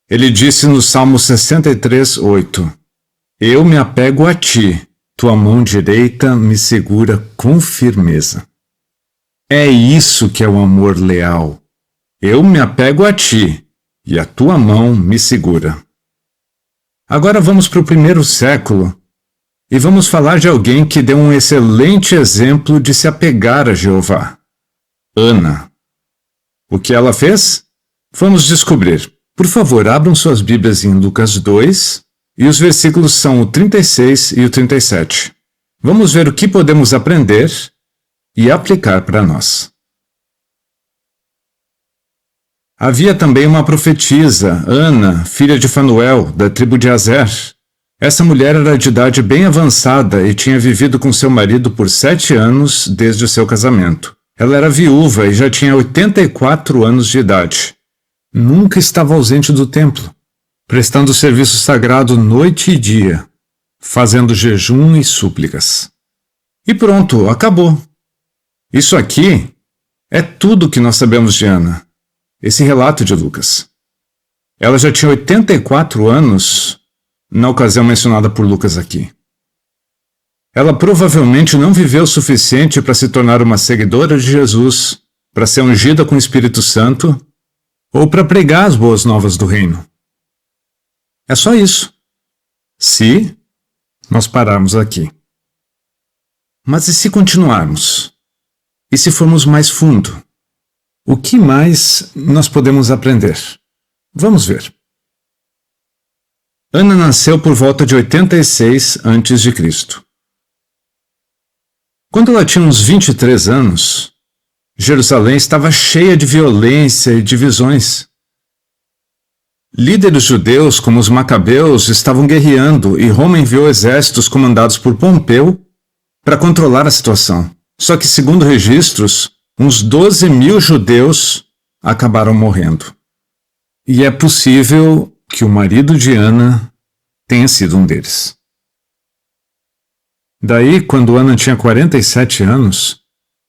Ele disse no Salmo 63:8: Eu me apego a ti, tua mão direita me segura com firmeza. É isso que é o amor leal. Eu me apego a ti, e a tua mão me segura. Agora vamos para o 1º século e vamos falar de alguém que deu um excelente exemplo de se apegar a Jeová. Ana. O que ela fez? Vamos descobrir. Por favor, abram suas Bíblias em Lucas 2 e os versículos são o 36 e o 37. Vamos ver o que podemos aprender e aplicar para nós. Havia também uma profetisa, Ana, filha de Fanuel, da tribo de Aser. Essa mulher era de idade bem avançada e tinha vivido com seu marido por 7 anos desde o seu casamento. Ela era viúva e já tinha 84 anos de idade. Nunca estava ausente do templo, prestando serviço sagrado noite e dia, fazendo jejum e súplicas. E pronto, acabou. Isso aqui é tudo que nós sabemos de Ana. Esse relato de Lucas. Ela já tinha 84 anos na ocasião mencionada por Lucas aqui. Ela provavelmente não viveu o suficiente para se tornar uma seguidora de Jesus, para ser ungida com o Espírito Santo, ou para pregar as boas novas do reino. É só isso. Se nós pararmos aqui. Mas e se continuarmos? E se formos mais fundo? O que mais nós podemos aprender? Vamos ver. Ana nasceu por volta de 86 a.C. Quando ela tinha uns 23 anos, Jerusalém estava cheia de violência e divisões. Líderes judeus como os macabeus estavam guerreando e Roma enviou exércitos comandados por Pompeu para controlar a situação. Só que, segundo registros, uns 12.000 judeus acabaram morrendo. E é possível que o marido de Ana tenha sido um deles. Daí, quando Ana tinha 47 anos,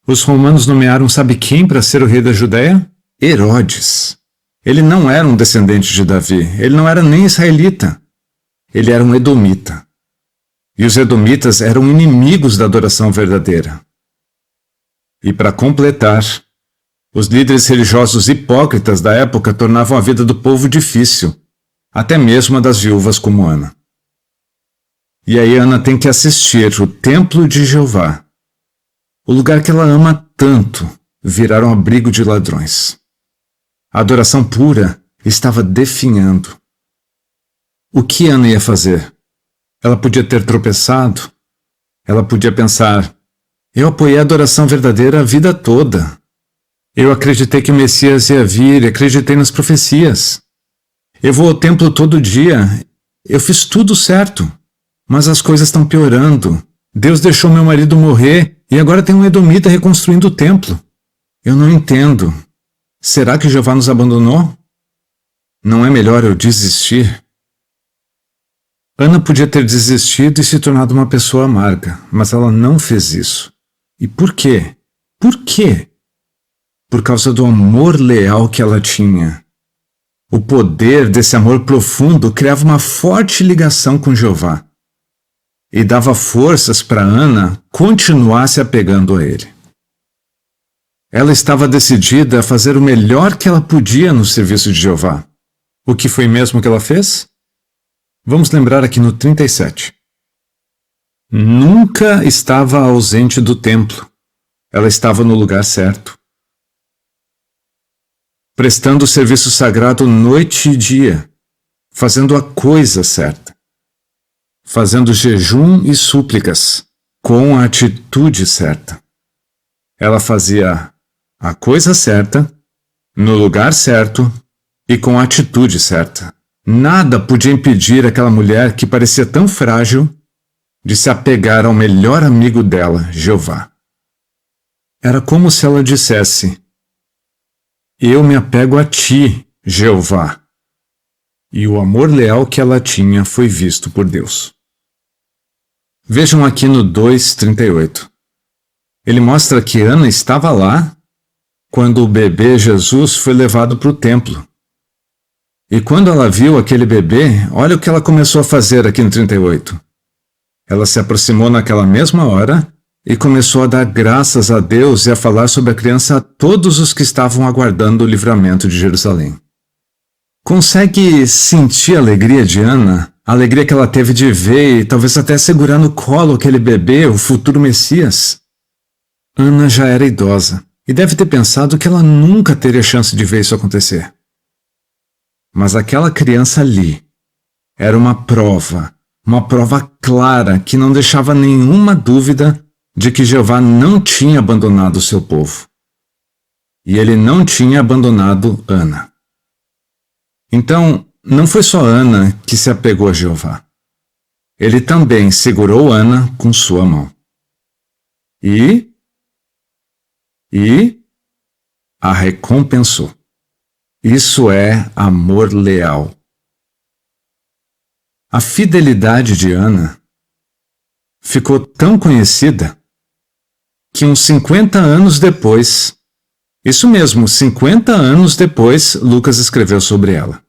os romanos nomearam sabe quem para ser o rei da Judéia? Herodes. Ele não era um descendente de Davi, ele não era nem israelita. Ele era um edomita. E os edomitas eram inimigos da adoração verdadeira. E para completar, os líderes religiosos hipócritas da época tornavam a vida do povo difícil, até mesmo a das viúvas como Ana. E aí Ana tem que assistir o templo de Jeová, o lugar que ela ama tanto, virar um abrigo de ladrões. A adoração pura estava definhando. O que Ana ia fazer? Ela podia ter tropeçado. Ela podia pensar, eu apoiei a adoração verdadeira a vida toda. Eu acreditei que o Messias ia vir, acreditei nas profecias. Eu vou ao templo todo dia. Eu fiz tudo certo. Mas as coisas estão piorando. Deus deixou meu marido morrer e agora tem um edomita reconstruindo o templo. Eu não entendo. Será que Jeová nos abandonou? Não é melhor eu desistir? Ana podia ter desistido e se tornado uma pessoa amarga, mas ela não fez isso. E por quê? Por quê? Por causa do amor leal que ela tinha. O poder desse amor profundo criava uma forte ligação com Jeová e dava forças para Ana continuar se apegando a ele. Ela estava decidida a fazer o melhor que ela podia no serviço de Jeová. O que foi mesmo que ela fez? Vamos lembrar aqui no 37. Nunca estava ausente do templo. Ela estava no lugar certo, prestando o serviço sagrado noite e dia, fazendo a coisa certa, fazendo jejum e súplicas, com a atitude certa. Ela fazia a coisa certa, no lugar certo e com a atitude certa. Nada podia impedir aquela mulher que parecia tão frágil de se apegar ao melhor amigo dela, Jeová. Era como se ela dissesse, eu me apego a ti, Jeová. E o amor leal que ela tinha foi visto por Deus. Vejam aqui no 2:38. Ele mostra que Ana estava lá quando o bebê Jesus foi levado para o templo. E quando ela viu aquele bebê, olha o que ela começou a fazer aqui no 38. Ela se aproximou naquela mesma hora e começou a dar graças a Deus e a falar sobre a criança a todos os que estavam aguardando o livramento de Jerusalém. Consegue sentir a alegria de Ana? A alegria que ela teve de ver e talvez até segurar no colo aquele bebê, o futuro Messias? Ana já era idosa e deve ter pensado que ela nunca teria chance de ver isso acontecer. Mas aquela criança ali era uma prova clara que não deixava nenhuma dúvida de que Jeová não tinha abandonado o seu povo. E ele não tinha abandonado Ana. Então, não foi só Ana que se apegou a Jeová. Ele também segurou Ana com sua mão. E a recompensou. Isso é amor leal. A fidelidade de Ana ficou tão conhecida que uns 50 anos depois, isso mesmo, 50 anos depois, Lucas escreveu sobre ela.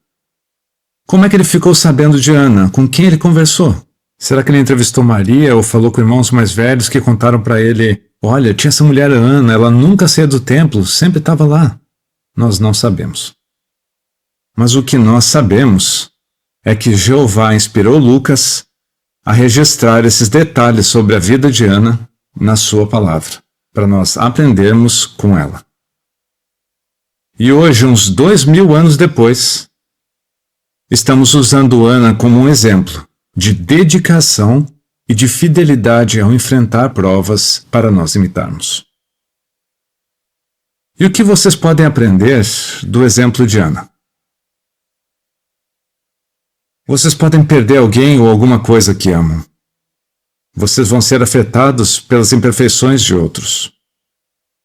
Como é que ele ficou sabendo de Ana? Com quem ele conversou? Será que ele entrevistou Maria ou falou com irmãos mais velhos que contaram para ele, olha, tinha essa mulher Ana, ela nunca saía do templo, sempre estava lá? Nós não sabemos. Mas o que nós sabemos é que Jeová inspirou Lucas a registrar esses detalhes sobre a vida de Ana na sua palavra, para nós aprendermos com ela. E hoje, uns 2000 anos depois, estamos usando Ana como um exemplo de dedicação e de fidelidade ao enfrentar provas para nós imitarmos. E o que vocês podem aprender do exemplo de Ana? Vocês podem perder alguém ou alguma coisa que amam. Vocês vão ser afetados pelas imperfeições de outros.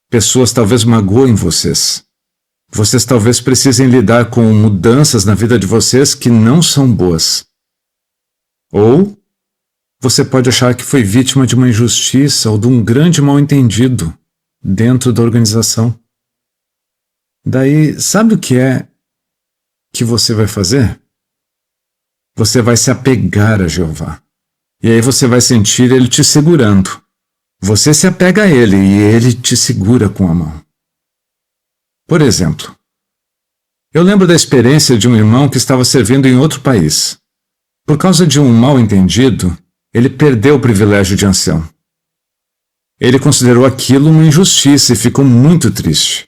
Pessoas talvez magoem vocês. Vocês talvez precisem lidar com mudanças na vida de vocês que não são boas. Ou você pode achar que foi vítima de uma injustiça ou de um grande mal-entendido dentro da organização. Daí, sabe o que é que você vai fazer? Você vai se apegar a Jeová. E aí você vai sentir Ele te segurando. Você se apega a Ele e Ele te segura com a mão. Por exemplo, eu lembro da experiência de um irmão que estava servindo em outro país. Por causa de um mal-entendido, ele perdeu o privilégio de ancião. Ele considerou aquilo uma injustiça e ficou muito triste.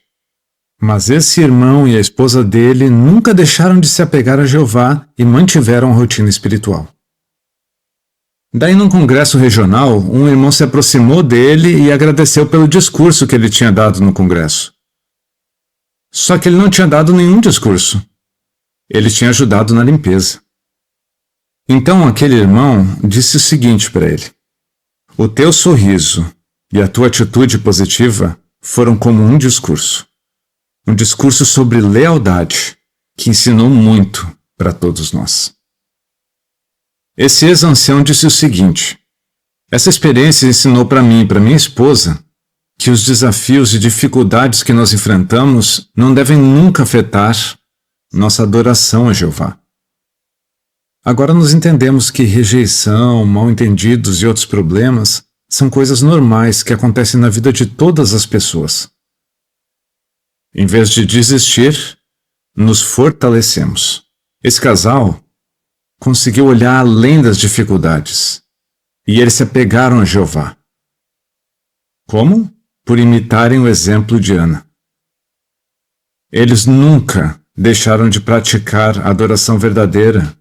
Mas esse irmão e a esposa dele nunca deixaram de se apegar a Jeová e mantiveram a rotina espiritual. Daí, num congresso regional, um irmão se aproximou dele e agradeceu pelo discurso que ele tinha dado no congresso. Só que ele não tinha dado nenhum discurso. Ele tinha ajudado na limpeza. Então aquele irmão disse o seguinte para ele: o teu sorriso e a tua atitude positiva foram como um discurso. Um discurso sobre lealdade, que ensinou muito para todos nós. Esse ex-ancião disse o seguinte: essa experiência ensinou para mim e para minha esposa que os desafios e dificuldades que nós enfrentamos não devem nunca afetar nossa adoração a Jeová. Agora nós entendemos que rejeição, mal-entendidos e outros problemas são coisas normais que acontecem na vida de todas as pessoas. Em vez de desistir, nos fortalecemos. Esse casal conseguiu olhar além das dificuldades e eles se apegaram a Jeová. Como? Por imitarem o exemplo de Ana. Eles nunca deixaram de praticar a adoração verdadeira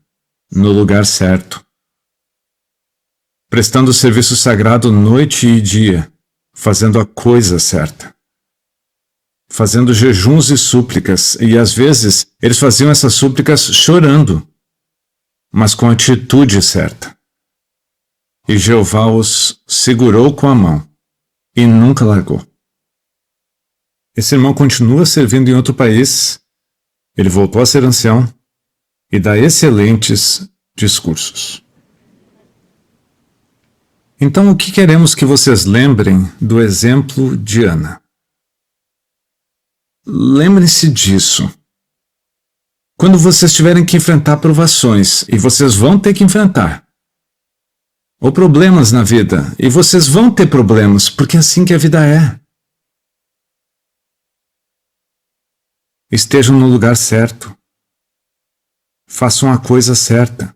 no lugar certo, prestando o serviço sagrado noite e dia, fazendo a coisa certa, fazendo jejuns e súplicas, e às vezes eles faziam essas súplicas chorando, mas com a atitude certa. E Jeová os segurou com a mão e nunca largou. Esse irmão continua servindo em outro país, ele voltou a ser ancião e dá excelentes discursos. Então, o que queremos que vocês lembrem do exemplo de Ana? Lembrem-se disso. Quando vocês tiverem que enfrentar provações, e vocês vão ter que enfrentar, ou problemas na vida, e vocês vão ter problemas, porque é assim que a vida é. Estejam no lugar certo. Façam a coisa certa,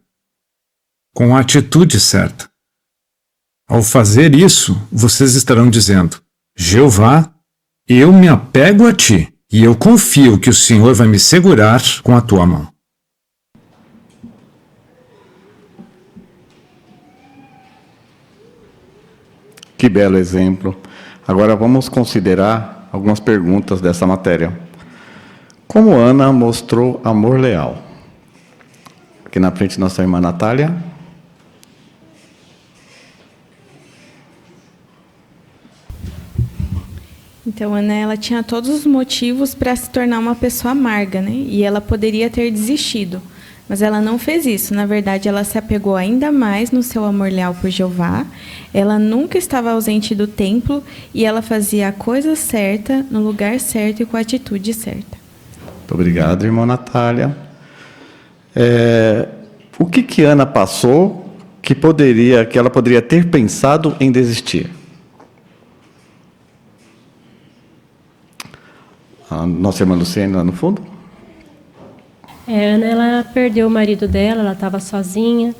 com a atitude certa. Ao fazer isso, vocês estarão dizendo: Jeová, eu me apego a ti, e eu confio que o Senhor vai me segurar com a tua mão. Que belo exemplo. Agora vamos considerar algumas perguntas dessa matéria. Como Ana mostrou amor leal? Aqui na frente, nossa irmã Natália. Então, Ana, ela tinha todos os motivos para se tornar uma pessoa amarga, né? E ela poderia ter desistido, mas ela não fez isso. Na verdade, ela se apegou ainda mais no seu amor leal por Jeová. Ela nunca estava ausente do templo e ela fazia a coisa certa, no lugar certo e com a atitude certa. Muito obrigado, irmã Natália. O que Ana passou que ela poderia ter pensado em desistir? A nossa irmã Luciene, lá no fundo. Ana, ela perdeu o marido dela, ela estava sozinha.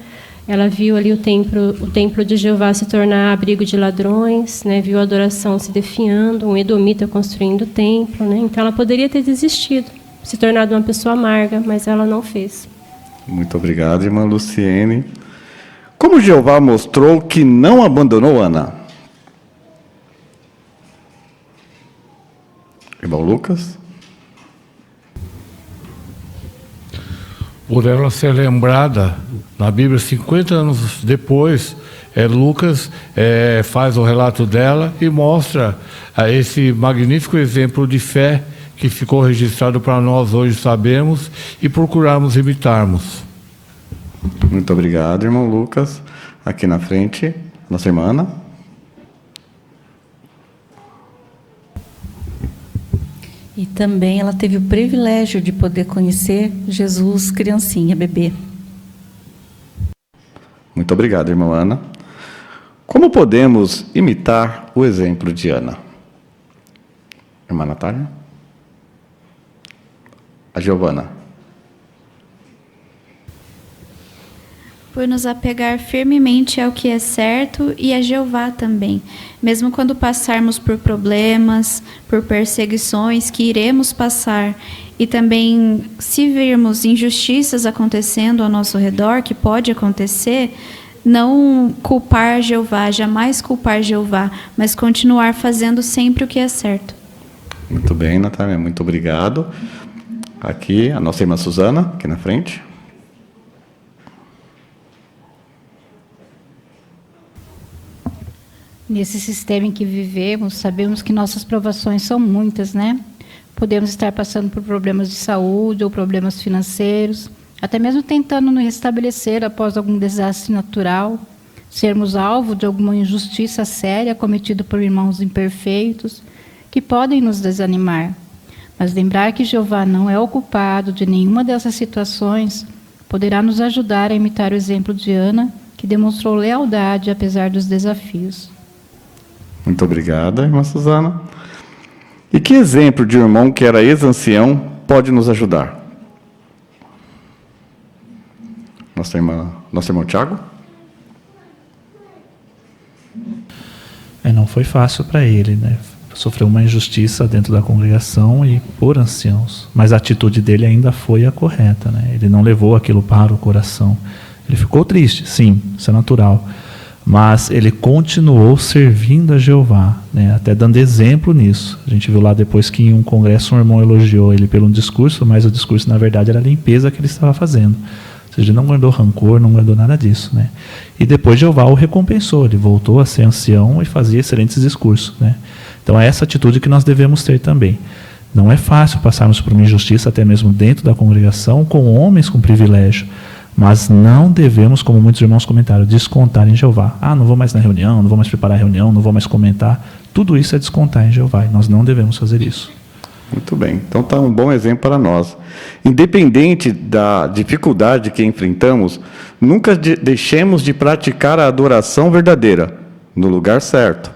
Ela viu ali o templo de Jeová se tornar abrigo de ladrões, né? Viu a adoração se definhando, um edomita construindo o templo, né? Então ela poderia ter desistido, se tornado uma pessoa amarga, mas ela não fez. Muito obrigado, irmã Luciene. Como Jeová mostrou que não abandonou Ana? Irmão Lucas? Por ela ser lembrada na Bíblia 50 anos depois, Lucas faz o relato dela e mostra esse magnífico exemplo de fé que ficou registrado para nós hoje sabermos e procurarmos imitarmos. Muito obrigado, irmão Lucas. Aqui na frente, nossa irmã Ana. E também ela teve o privilégio de poder conhecer Jesus criancinha, bebê. Muito obrigado, irmã Ana. Como podemos imitar o exemplo de Ana? Irmã Natália? A Giovana. Por nos apegar firmemente ao que é certo e a Jeová também, mesmo quando passarmos por problemas, por perseguições que iremos passar, e também se virmos injustiças acontecendo ao nosso redor, que pode acontecer, não culpar Jeová, jamais culpar Jeová, mas continuar fazendo sempre o que é certo. Muito bem, Natália, muito obrigado. Aqui, a nossa irmã Suzana, aqui na frente. Nesse sistema em que vivemos, sabemos que nossas provações são muitas, né? Podemos estar passando por problemas de saúde ou problemas financeiros, até mesmo tentando nos restabelecer após algum desastre natural, sermos alvo de alguma injustiça séria cometida por irmãos imperfeitos, que podem nos desanimar. Mas lembrar que Jeová não é o culpado de nenhuma dessas situações poderá nos ajudar a imitar o exemplo de Ana, que demonstrou lealdade apesar dos desafios. Muito obrigada, irmã Suzana. E que exemplo de irmão que era ex-ancião pode nos ajudar? Nosso irmão Tiago? Não foi fácil para ele, né? Sofreu uma injustiça dentro da congregação e por anciãos. Mas a atitude dele ainda foi a correta, né? Ele não levou aquilo para o coração. Ele ficou triste, sim, isso é natural. Mas ele continuou servindo a Jeová, né? Até dando exemplo nisso. A gente viu lá depois que em um congresso um irmão elogiou ele pelo discurso, mas o discurso na verdade era a limpeza que ele estava fazendo. Ou seja, ele não guardou rancor, não guardou nada disso, né? E depois Jeová o recompensou, ele voltou a ser ancião e fazia excelentes discursos, né? Então é essa atitude que nós devemos ter também. Não é fácil passarmos por uma injustiça, até mesmo dentro da congregação, com homens com privilégio. Mas não devemos, como muitos irmãos comentaram, descontar em Jeová. Não vou mais na reunião, não vou mais preparar a reunião, não vou mais comentar. Tudo isso é descontar em Jeová, e nós não devemos fazer isso. Muito bem, então está um bom exemplo para nós. Independente da dificuldade que enfrentamos, nunca deixemos de praticar a adoração verdadeira, no lugar certo,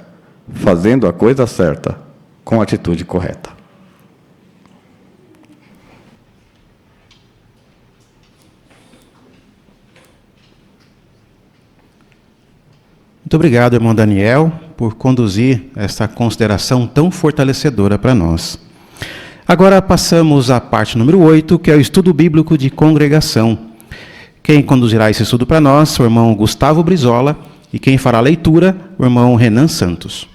fazendo a coisa certa, com a atitude correta. Muito obrigado, irmão Daniel, por conduzir essa consideração tão fortalecedora para nós. Agora passamos à parte número 8, que é o estudo bíblico de congregação. Quem conduzirá esse estudo para nós, o irmão Gustavo Brizola, e quem fará a leitura, o irmão Renan Santos.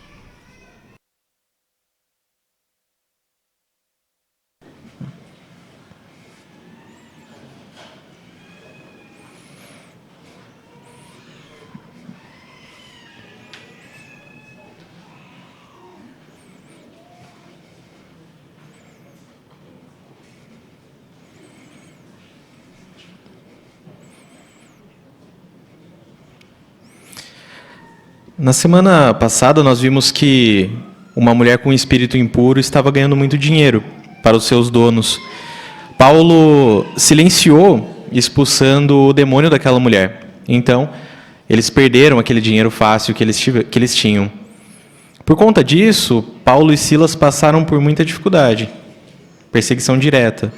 Na semana passada, nós vimos que uma mulher com espírito impuro estava ganhando muito dinheiro para os seus donos. Paulo silenciou, expulsando o demônio daquela mulher. Então, eles perderam aquele dinheiro fácil que eles tinham. Por conta disso, Paulo e Silas passaram por muita dificuldade, perseguição direta.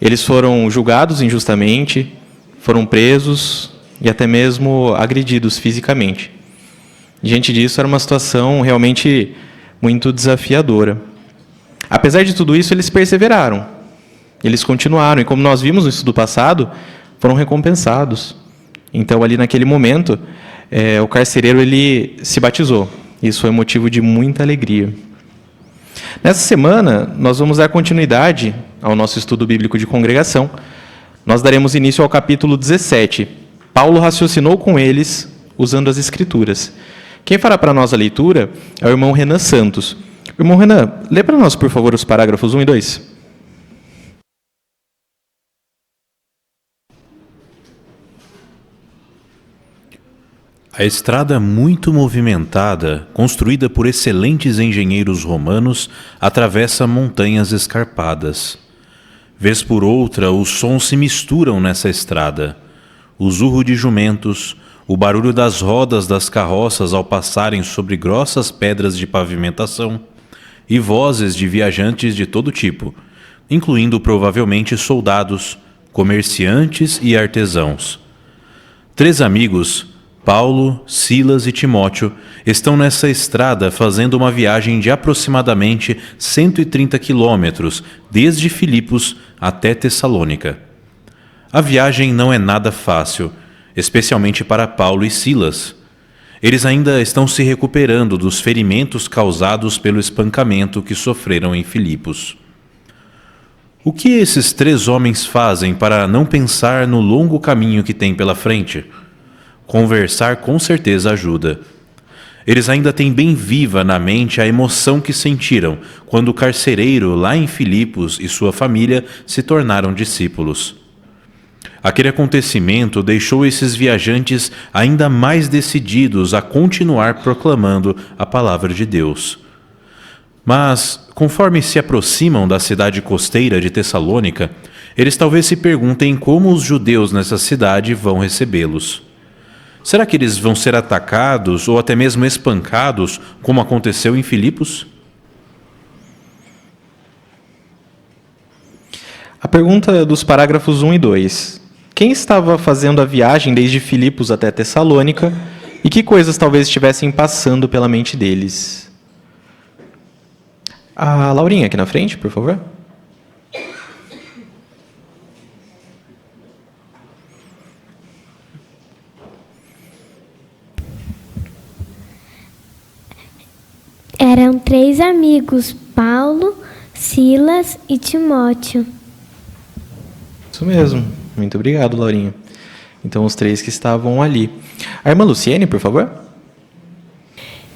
Eles foram julgados injustamente, foram presos e até mesmo agredidos fisicamente. Diante disso, era uma situação realmente muito desafiadora. Apesar de tudo isso, eles perseveraram. Eles continuaram. E como nós vimos no estudo passado, foram recompensados. Então, ali naquele momento, o carcereiro ele se batizou. Isso foi motivo de muita alegria. Nessa semana, nós vamos dar continuidade ao nosso estudo bíblico de congregação. Nós daremos início ao capítulo 17. Paulo raciocinou com eles usando as Escrituras. Quem fará para nós a leitura é o irmão Renan Santos. Irmão Renan, lê para nós, por favor, os parágrafos 1 e 2. A estrada muito movimentada, construída por excelentes engenheiros romanos, atravessa montanhas escarpadas. Vez por outra, os sons se misturam nessa estrada. O zurro de jumentos, o barulho das rodas das carroças ao passarem sobre grossas pedras de pavimentação e vozes de viajantes de todo tipo, incluindo provavelmente soldados, comerciantes e artesãos. 3 amigos, Paulo, Silas e Timóteo, estão nessa estrada fazendo uma viagem de aproximadamente 130 quilômetros desde Filipos até Tessalônica. A viagem não é nada fácil, especialmente para Paulo e Silas. Eles ainda estão se recuperando dos ferimentos causados pelo espancamento que sofreram em Filipos. O que esses 3 homens fazem para não pensar no longo caminho que têm pela frente? Conversar com certeza ajuda. Eles ainda têm bem viva na mente a emoção que sentiram quando o carcereiro lá em Filipos e sua família se tornaram discípulos. Aquele acontecimento deixou esses viajantes ainda mais decididos a continuar proclamando a palavra de Deus. Mas, conforme se aproximam da cidade costeira de Tessalônica, eles talvez se perguntem como os judeus nessa cidade vão recebê-los. Será que eles vão ser atacados ou até mesmo espancados, como aconteceu em Filipos? A pergunta dos parágrafos 1 e 2. Quem estava fazendo a viagem desde Filipos até Tessalônica e que coisas talvez estivessem passando pela mente deles? A Laurinha aqui na frente, por favor. Eram 3 amigos, Paulo, Silas e Timóteo. Isso mesmo. Muito obrigado, Laurinha. Então, os 3 que estavam ali. A irmã Luciene, por favor.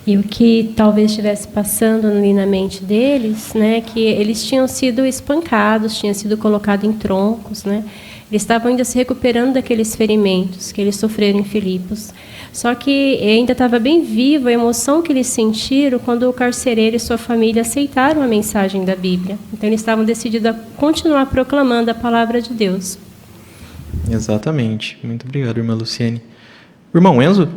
E o que talvez estivesse passando ali na mente deles, né, que eles tinham sido espancados, tinham sido colocados em troncos, né? Eles estavam ainda se recuperando daqueles ferimentos que eles sofreram em Filipos. Só que ainda estava bem viva a emoção que eles sentiram quando o carcereiro e sua família aceitaram a mensagem da Bíblia. Então, eles estavam decididos a continuar proclamando a palavra de Deus. Exatamente. Muito obrigado, irmã Luciene. Irmão Enzo?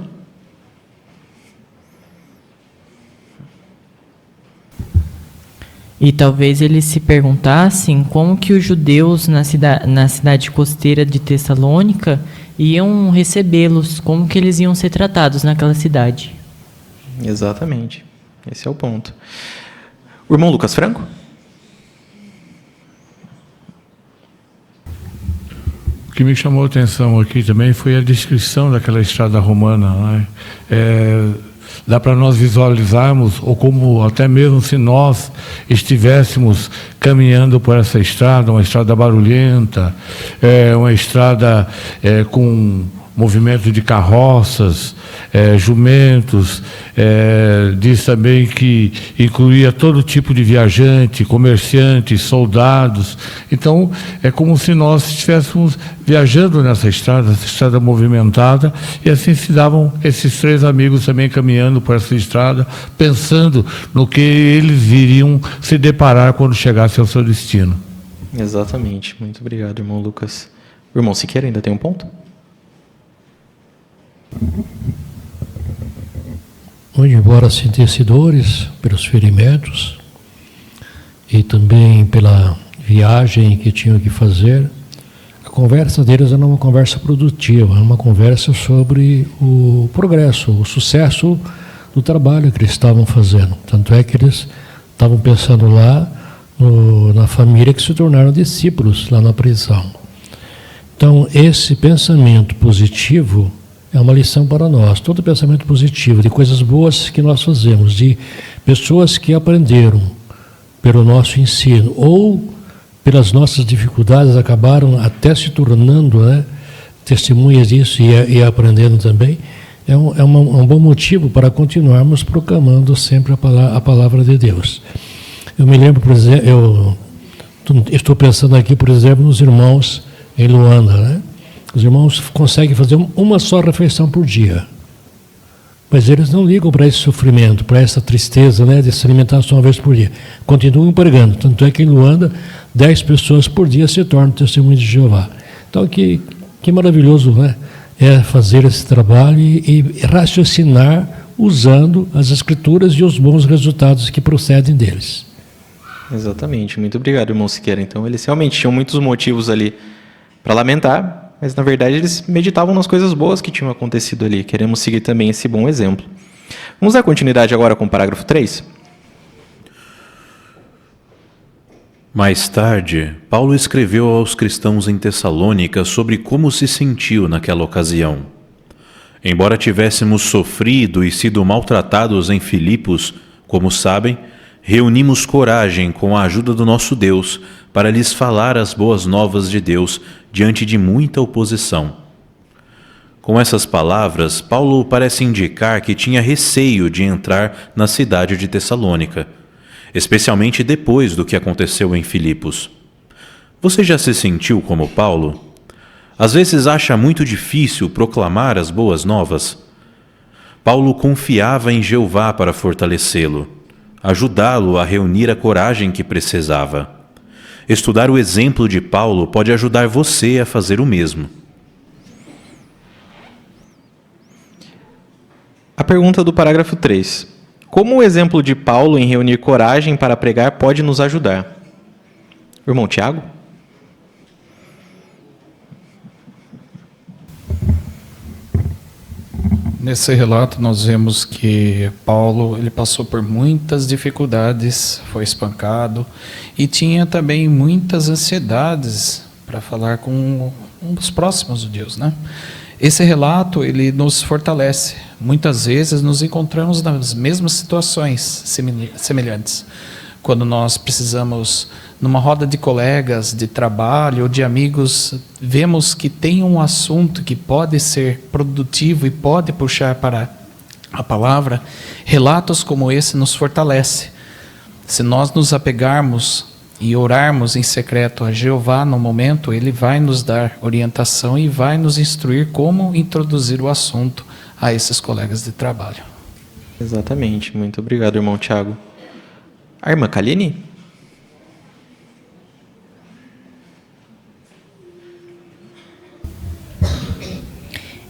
E talvez eles se perguntassem como que os judeus na cidade costeira de Tessalônica iam recebê-los, como que eles iam ser tratados naquela cidade. Exatamente. Esse é o ponto. O irmão Lucas Franco? O que me chamou a atenção aqui também foi a descrição daquela estrada romana, né? Dá para nós visualizarmos, ou como até mesmo se nós estivéssemos caminhando por essa estrada, uma estrada barulhenta, uma estrada com movimento de carroças, jumentos, diz também que incluía todo tipo de viajante, comerciantes, soldados. Então, é como se nós estivéssemos viajando nessa estrada movimentada, e assim se davam esses 3 amigos também caminhando por essa estrada, pensando no que eles iriam se deparar quando chegassem ao seu destino. Exatamente. Muito obrigado, irmão Lucas. O irmão Siqueira ainda tem um ponto? Onde, embora sentisse dores pelos ferimentos e também pela viagem que tinham que fazer, a conversa deles era uma conversa produtiva, uma conversa sobre o progresso, o sucesso do trabalho que eles estavam fazendo. Tanto é que eles estavam pensando lá na família que se tornaram discípulos lá na prisão. Então, esse pensamento positivo é uma lição para nós. Todo pensamento positivo, de coisas boas que nós fazemos, de pessoas que aprenderam pelo nosso ensino ou pelas nossas dificuldades acabaram até se tornando, né, testemunhas disso e aprendendo também, é um bom motivo para continuarmos proclamando sempre a palavra de Deus. Eu me lembro, por exemplo, eu estou pensando aqui, por exemplo, nos irmãos em Luanda, né? Os irmãos conseguem fazer uma só refeição por dia, mas eles não ligam para esse sofrimento, para essa tristeza, né, de se alimentar só uma vez por dia. Continuam pregando. Tanto é que em Luanda, 10 pessoas por dia se tornam testemunhas de Jeová. Então, que maravilhoso, né, é fazer esse trabalho e raciocinar usando as Escrituras e os bons resultados que procedem deles. Exatamente. Muito obrigado, irmão Siqueira. Então, eles realmente tinham muitos motivos ali para lamentar, mas, na verdade, eles meditavam nas coisas boas que tinham acontecido ali. Queremos seguir também esse bom exemplo. Vamos dar continuidade agora com o parágrafo 3? Mais tarde, Paulo escreveu aos cristãos em Tessalônica sobre como se sentiu naquela ocasião. Embora tivéssemos sofrido e sido maltratados em Filipos, como sabem, reunimos coragem com a ajuda do nosso Deus para lhes falar as boas novas de Deus diante de muita oposição. Com essas palavras, Paulo parece indicar que tinha receio de entrar na cidade de Tessalônica, especialmente depois do que aconteceu em Filipos. Você já se sentiu como Paulo? Às vezes acha muito difícil proclamar as boas novas? Paulo confiava em Jeová para fortalecê-lo, ajudá-lo a reunir a coragem que precisava. Estudar o exemplo de Paulo pode ajudar você a fazer o mesmo. A pergunta do parágrafo 3. Como o exemplo de Paulo em reunir coragem para pregar pode nos ajudar? Irmão Tiago? Nesse relato nós vemos que Paulo ele passou por muitas dificuldades, foi espancado e tinha também muitas ansiedades para falar com um dos próximos de Deus, né? Esse relato ele nos fortalece. Muitas vezes nos encontramos nas mesmas situações semelhantes. Quando nós precisamos, numa roda de colegas, de trabalho ou de amigos, vemos que tem um assunto que pode ser produtivo e pode puxar para a palavra, relatos como esse nos fortalecem. Se nós nos apegarmos e orarmos em secreto a Jeová no momento, Ele vai nos dar orientação e vai nos instruir como introduzir o assunto a esses colegas de trabalho. Exatamente. Muito obrigado, irmão Tiago. A irmã Kaline?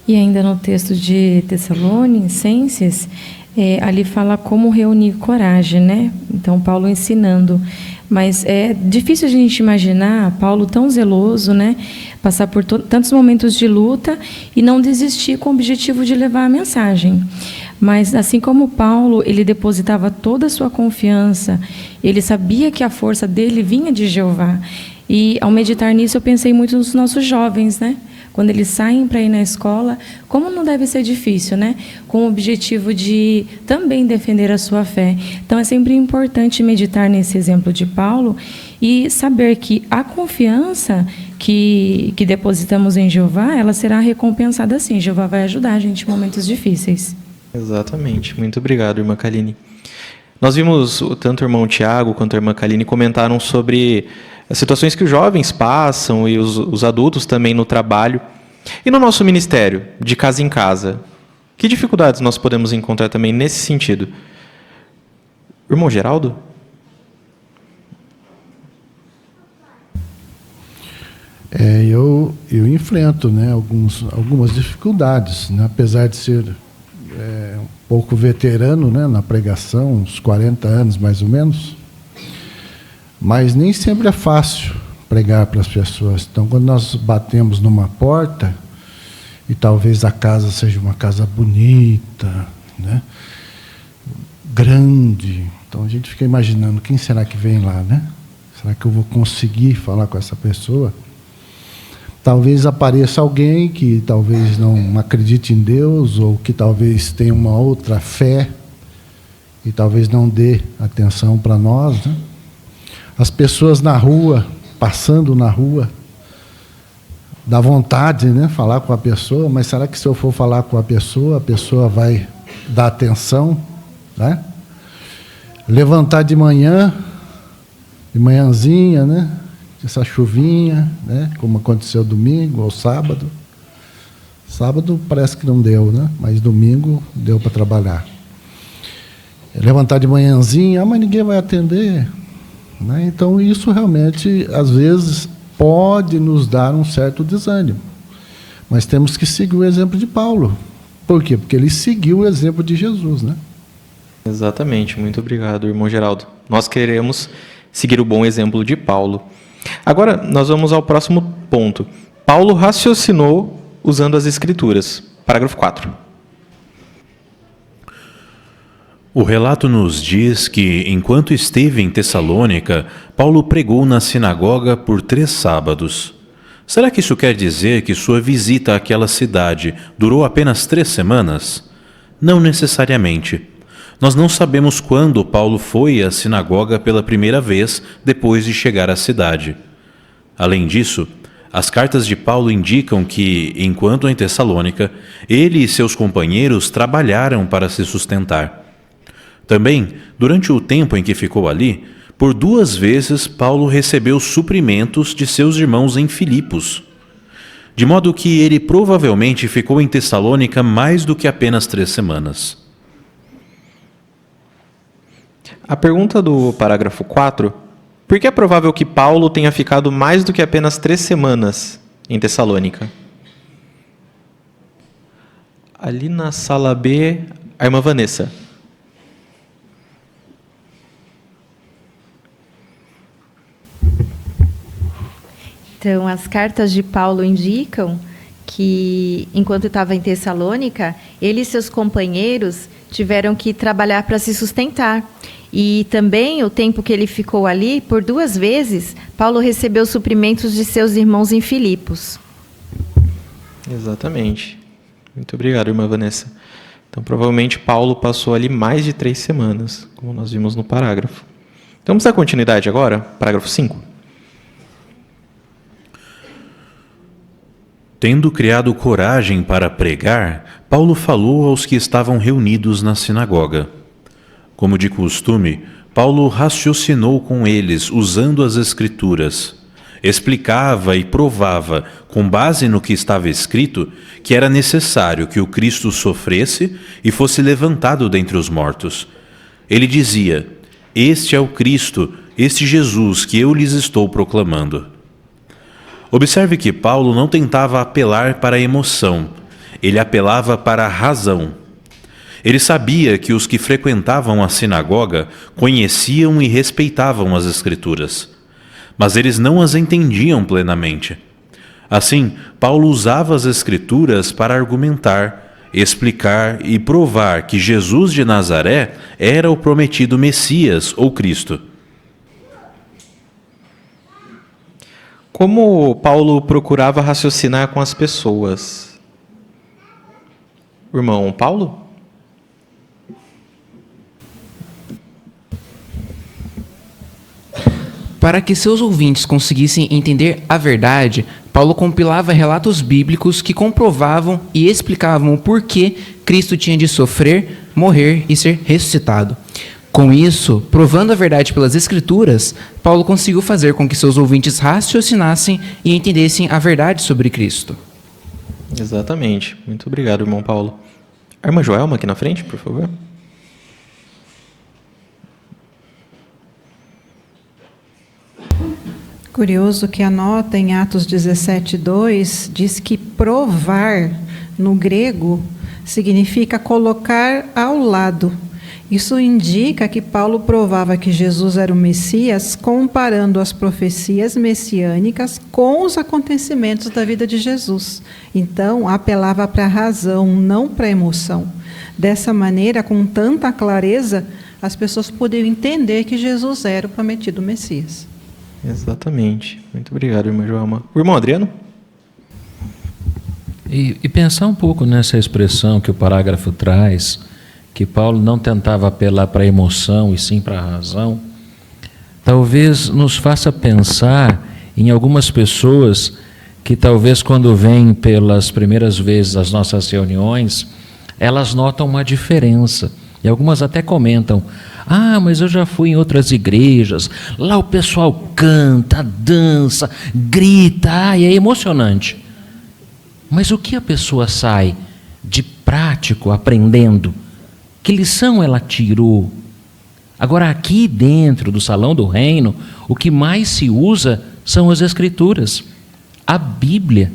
E ainda no texto de Tessalonicenses, ali fala como reunir coragem, né? Então, Paulo ensinando. Mas é difícil a gente imaginar Paulo tão zeloso, né? Passar por tantos momentos de luta e não desistir com o objetivo de levar a mensagem. Mas, assim como Paulo, ele depositava toda a sua confiança, ele sabia que a força dele vinha de Jeová. E, ao meditar nisso, eu pensei muito nos nossos jovens, né? Quando eles saem para ir na escola, como não deve ser difícil, né? Com o objetivo de também defender a sua fé. Então, é sempre importante meditar nesse exemplo de Paulo e saber que a confiança que depositamos em Jeová, ela será recompensada sim. Jeová vai ajudar a gente em momentos difíceis. Exatamente. Muito obrigado, irmã Kaline. Nós vimos, tanto o irmão Tiago quanto a irmã Kaline comentaram sobre as situações que os jovens passam e os adultos também no trabalho. E no nosso ministério, de casa em casa, que dificuldades nós podemos encontrar também nesse sentido? Irmão Geraldo? Eu enfrento, né, algumas dificuldades, né, apesar de ser um pouco veterano, né, na pregação, uns 40 anos mais ou menos, mas nem sempre é fácil pregar para as pessoas. Então, quando nós batemos numa porta, e talvez a casa seja uma casa bonita, né, grande, então a gente fica imaginando, quem será que vem lá, né? Será que eu vou conseguir falar com essa pessoa? talvez apareça alguém que talvez não acredite em Deus, ou que talvez tenha uma outra fé, e talvez não dê atenção para nós, né? As pessoas na rua, passando na rua, dá vontade, né, falar com a pessoa, mas será que se eu for falar com a pessoa vai dar atenção, né? Levantar de manhãzinha, né, essa chuvinha, né, como aconteceu domingo ou sábado. Sábado parece que não deu, né, mas domingo deu para trabalhar. Levantar de manhãzinha, mas ninguém vai atender, né? Então isso realmente, às vezes, pode nos dar um certo desânimo. Mas temos que seguir o exemplo de Paulo. Por quê? Porque ele seguiu o exemplo de Jesus, né? Exatamente. Muito obrigado, irmão Geraldo. Nós queremos seguir o bom exemplo de Paulo. Agora, nós vamos ao próximo ponto. Paulo raciocinou usando as Escrituras. Parágrafo 4. O relato nos diz que, enquanto esteve em Tessalônica, Paulo pregou na sinagoga por 3 sábados. Será que isso quer dizer que sua visita àquela cidade durou apenas 3 semanas? Não necessariamente. Nós não sabemos quando Paulo foi à sinagoga pela primeira vez depois de chegar à cidade. Além disso, as cartas de Paulo indicam que, enquanto em Tessalônica, ele e seus companheiros trabalharam para se sustentar. Também, durante o tempo em que ficou ali, por 2 vezes Paulo recebeu suprimentos de seus irmãos em Filipos. De modo que ele provavelmente ficou em Tessalônica mais do que apenas 3 semanas. A pergunta do parágrafo 4: por que é provável que Paulo tenha ficado mais do que apenas 3 semanas em Tessalônica? Ali na sala B, a irmã Vanessa. Então, as cartas de Paulo indicam que, enquanto estava em Tessalônica, ele e seus companheiros tiveram que trabalhar para se sustentar. E também, o tempo que ele ficou ali, por 2 vezes, Paulo recebeu suprimentos de seus irmãos em Filipos. Exatamente. Muito obrigado, irmã Vanessa. Então, provavelmente, Paulo passou ali mais de 3 semanas, como nós vimos no parágrafo. Então, vamos dar continuidade agora, parágrafo 5. Tendo criado coragem para pregar, Paulo falou aos que estavam reunidos na sinagoga. Como de costume, Paulo raciocinou com eles usando as Escrituras. Explicava e provava, com base no que estava escrito, que era necessário que o Cristo sofresse e fosse levantado dentre os mortos. Ele dizia: "Este é o Cristo, este Jesus que eu lhes estou proclamando." Observe que Paulo não tentava apelar para a emoção, ele apelava para a razão. Ele sabia que os que frequentavam a sinagoga conheciam e respeitavam as Escrituras, mas eles não as entendiam plenamente. Assim, Paulo usava as Escrituras para argumentar, explicar e provar que Jesus de Nazaré era o prometido Messias ou Cristo. Como Paulo procurava raciocinar com as pessoas? O irmão Paulo? Para que seus ouvintes conseguissem entender a verdade, Paulo compilava relatos bíblicos que comprovavam e explicavam o porquê Cristo tinha de sofrer, morrer e ser ressuscitado. Com isso, provando a verdade pelas Escrituras, Paulo conseguiu fazer com que seus ouvintes raciocinassem e entendessem a verdade sobre Cristo. Exatamente. Muito obrigado, irmão Paulo. A irmã Joelma aqui na frente, por favor. Curioso que a nota em Atos 17:2 diz que provar, no grego, significa colocar ao lado. Isso indica que Paulo provava que Jesus era o Messias, comparando as profecias messiânicas com os acontecimentos da vida de Jesus. Então, apelava para a razão, não para a emoção. Dessa maneira, com tanta clareza, as pessoas podiam entender que Jesus era o prometido Messias. Exatamente. Muito obrigado, irmã Joelma. O irmão Adriano? E pensar um pouco nessa expressão que o parágrafo traz, que Paulo não tentava apelar para a emoção e sim para a razão, talvez nos faça pensar em algumas pessoas que talvez quando vêm pelas primeiras vezes às nossas reuniões, elas notam uma diferença. E algumas até comentam: ah, mas eu já fui em outras igrejas, lá o pessoal canta, dança, grita, e é emocionante. Mas o que a pessoa sai de prático aprendendo? Que lição ela tirou? Agora, aqui dentro do Salão do Reino, o que mais se usa são as Escrituras, a Bíblia.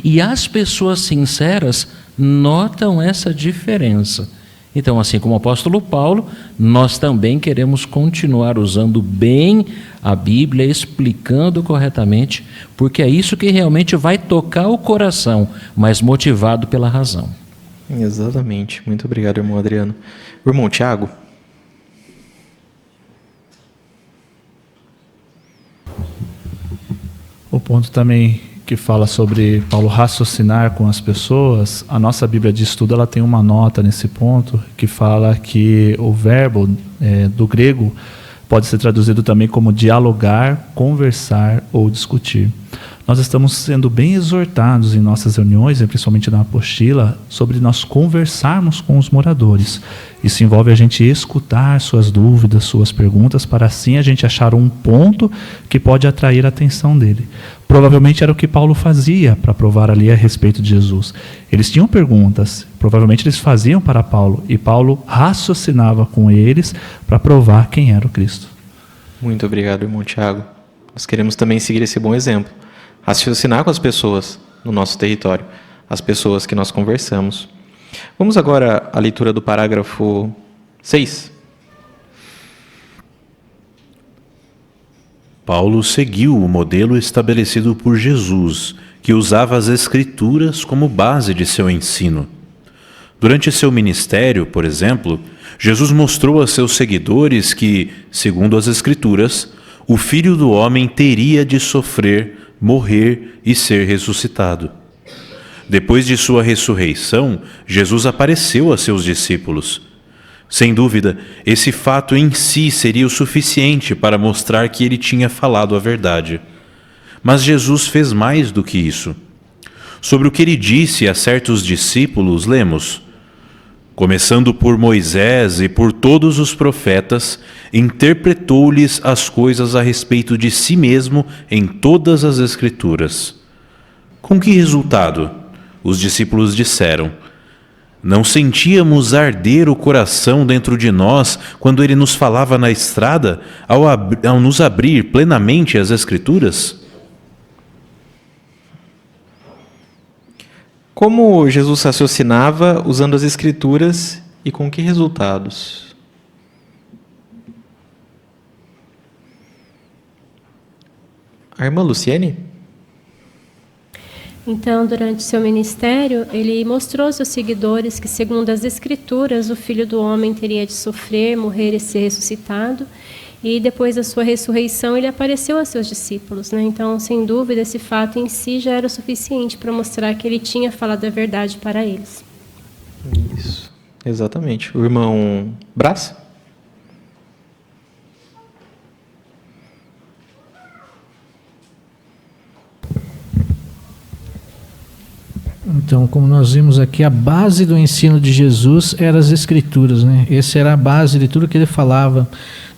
E as pessoas sinceras notam essa diferença. Então, assim como o apóstolo Paulo, nós também queremos continuar usando bem a Bíblia, explicando corretamente, porque é isso que realmente vai tocar o coração, mas motivado pela razão. Exatamente. Muito obrigado, irmão Adriano. Irmão Tiago. O ponto também que fala sobre Paulo raciocinar com as pessoas, a nossa Bíblia de Estudo ela tem uma nota nesse ponto que fala que o verbo do grego pode ser traduzido também como dialogar, conversar ou discutir. Nós estamos sendo bem exortados em nossas reuniões, e principalmente na apostila, sobre nós conversarmos com os moradores. Isso envolve a gente escutar suas dúvidas, suas perguntas, para assim a gente achar um ponto que pode atrair a atenção dele. Provavelmente era o que Paulo fazia para provar ali a respeito de Jesus. Eles tinham perguntas, provavelmente eles faziam para Paulo, e Paulo raciocinava com eles para provar quem era o Cristo. Muito obrigado, irmão Tiago. Nós queremos também seguir esse bom exemplo. Raciocinar com as pessoas no nosso território, as pessoas que nós conversamos. Vamos agora à leitura do parágrafo 6. Paulo seguiu o modelo estabelecido por Jesus, que usava as Escrituras como base de seu ensino. Durante seu ministério, por exemplo, Jesus mostrou a seus seguidores que, segundo as Escrituras, o Filho do Homem teria de sofrer, morrer e ser ressuscitado. Depois de sua ressurreição, Jesus apareceu a seus discípulos. Sem dúvida, esse fato em si seria o suficiente para mostrar que ele tinha falado a verdade. Mas Jesus fez mais do que isso. Sobre o que ele disse a certos discípulos, lemos: começando por Moisés e por todos os profetas, interpretou-lhes as coisas a respeito de si mesmo em todas as Escrituras. Com que resultado? Os discípulos disseram: não sentíamos arder o coração dentro de nós quando ele nos falava na estrada, ao nos abrir plenamente as Escrituras? Como Jesus raciocinava usando as Escrituras e com que resultados? A irmã Luciene? Então, durante seu ministério, ele mostrou aos seus seguidores que, segundo as Escrituras, o Filho do Homem teria de sofrer, morrer e ser ressuscitado. E depois da sua ressurreição, ele apareceu a seus discípulos, né? Então, sem dúvida, esse fato em si já era o suficiente para mostrar que ele tinha falado a verdade para eles. Isso, exatamente. O irmão Brás? Então, como nós vimos aqui, a base do ensino de Jesus eram as Escrituras, né? Essa era a base de tudo que ele falava,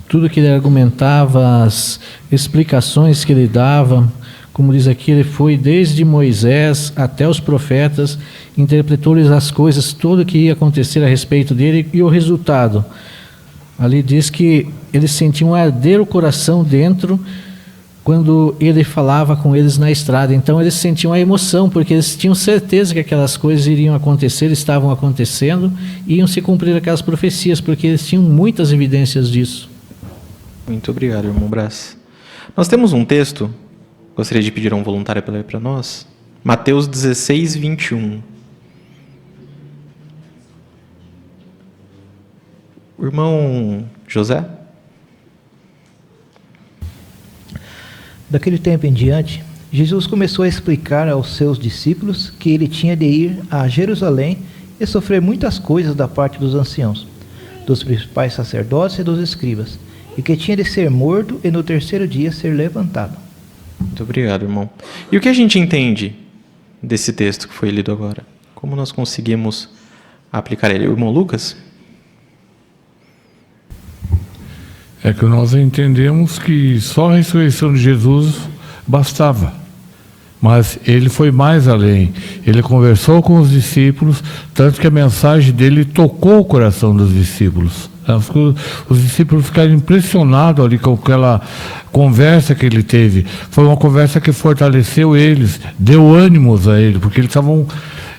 tudo que ele argumentava, as explicações que ele dava. Como diz aqui, ele foi desde Moisés até os profetas, interpretou-lhes as coisas, tudo que ia acontecer a respeito dele e o resultado. Ali diz que eles sentiam arder o coração dentro quando ele falava com eles na estrada. Então eles sentiam a emoção, porque eles tinham certeza que aquelas coisas iriam acontecer, estavam acontecendo, e iam se cumprir aquelas profecias, porque eles tinham muitas evidências disso. Muito obrigado, irmão Brás. Nós temos um texto, gostaria de pedir a um voluntário para ler para nós. Mateus 16, 21. O irmão José? Daquele tempo em diante, Jesus começou a explicar aos seus discípulos que ele tinha de ir a Jerusalém e sofrer muitas coisas da parte dos anciãos, dos principais sacerdotes e dos escribas, e que tinha de ser morto e no terceiro dia ser levantado. Muito obrigado, irmão. E o que a gente entende desse texto que foi lido agora? Como nós conseguimos aplicar ele? Irmão Lucas? É que nós entendemos que só a ressurreição de Jesus bastava. Mas ele foi mais além. Ele conversou com os discípulos, tanto que a mensagem dele tocou o coração dos discípulos. Os discípulos ficaram impressionados ali com aquela conversa que ele teve. Foi uma conversa que fortaleceu eles, deu ânimos a eles, porque eles estavam...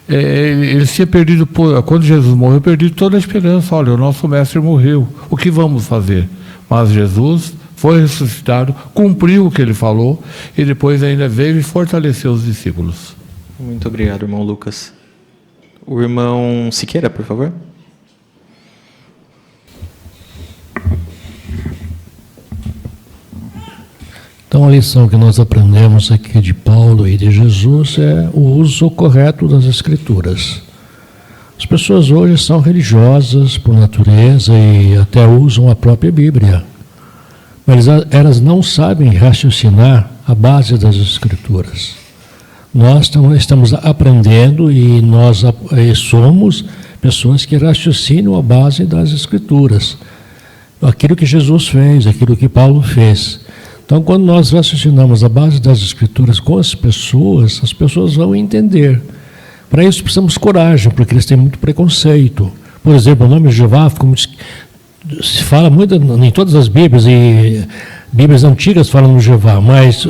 eles tinham perdido, quando Jesus morreu, perdido toda a esperança. Olha, o nosso mestre morreu, o que vamos fazer? Mas Jesus foi ressuscitado, cumpriu o que ele falou e depois ainda veio e fortaleceu os discípulos. Muito obrigado, irmão Lucas. O irmão Siqueira, por favor. Então a lição que nós aprendemos aqui de Paulo e de Jesus é o uso correto das Escrituras. As pessoas hoje são religiosas por natureza e até usam a própria Bíblia, mas elas não sabem raciocinar a base das Escrituras. Nós estamos aprendendo e nós somos pessoas que raciocinam a base das Escrituras. Aquilo que Jesus fez, aquilo que Paulo fez. Então, quando nós raciocinamos a base das Escrituras com as pessoas vão entender. Para isso precisamos de coragem, porque eles têm muito preconceito. Por exemplo, o nome de Jeová, como se fala muito em todas as Bíblias, e Bíblias antigas falam no Jeová, mas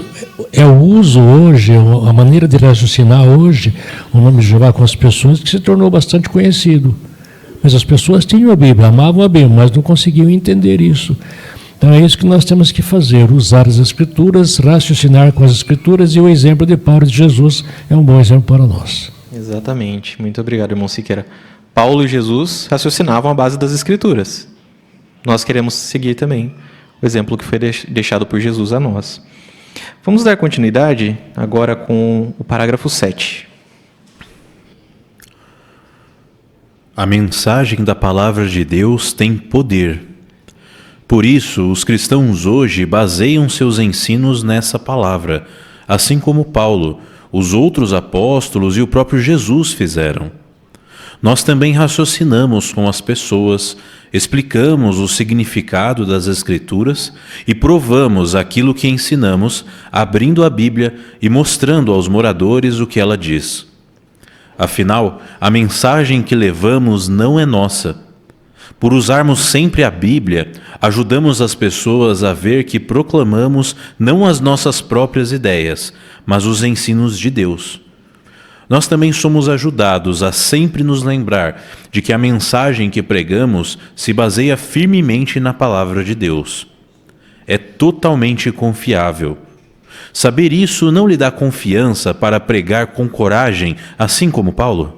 é o uso hoje, a maneira de raciocinar hoje, o nome de Jeová com as pessoas, que se tornou bastante conhecido. Mas as pessoas tinham a Bíblia, amavam a Bíblia, mas não conseguiam entender isso. Então é isso que nós temos que fazer, usar as Escrituras, raciocinar com as Escrituras, e o exemplo de Paulo e de Jesus é um bom exemplo para nós. Exatamente. Muito obrigado, irmão Siqueira. Paulo e Jesus raciocinavam à base das Escrituras. Nós queremos seguir também o exemplo que foi deixado por Jesus a nós. Vamos dar continuidade agora com o parágrafo 7. A mensagem da palavra de Deus tem poder. Por isso, os cristãos hoje baseiam seus ensinos nessa palavra, assim como Paulo, os outros apóstolos e o próprio Jesus fizeram. Nós também raciocinamos com as pessoas, explicamos o significado das Escrituras e provamos aquilo que ensinamos, abrindo a Bíblia e mostrando aos moradores o que ela diz. Afinal, a mensagem que levamos não é nossa. Por usarmos sempre a Bíblia, ajudamos as pessoas a ver que proclamamos não as nossas próprias ideias, mas os ensinos de Deus. Nós também somos ajudados a sempre nos lembrar de que a mensagem que pregamos se baseia firmemente na palavra de Deus. É totalmente confiável. Saber isso não lhe dá confiança para pregar com coragem, assim como Paulo?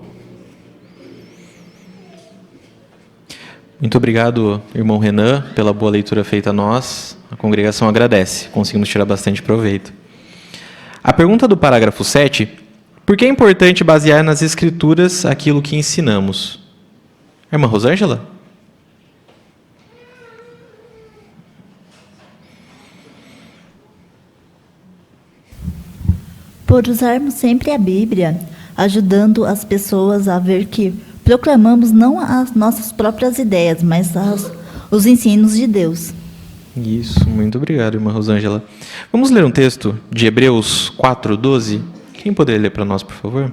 Muito obrigado, irmão Renan, pela boa leitura feita a nós. A congregação agradece, conseguimos tirar bastante proveito. A pergunta do parágrafo 7, por que é importante basear nas Escrituras aquilo que ensinamos? Irmã Rosângela? Por usarmos sempre a Bíblia, ajudando as pessoas a ver que proclamamos não as nossas próprias ideias, mas os ensinos de Deus. Isso, muito obrigado, irmã Rosângela. Vamos ler um texto de Hebreus 4:12? Quem poderia ler para nós, por favor?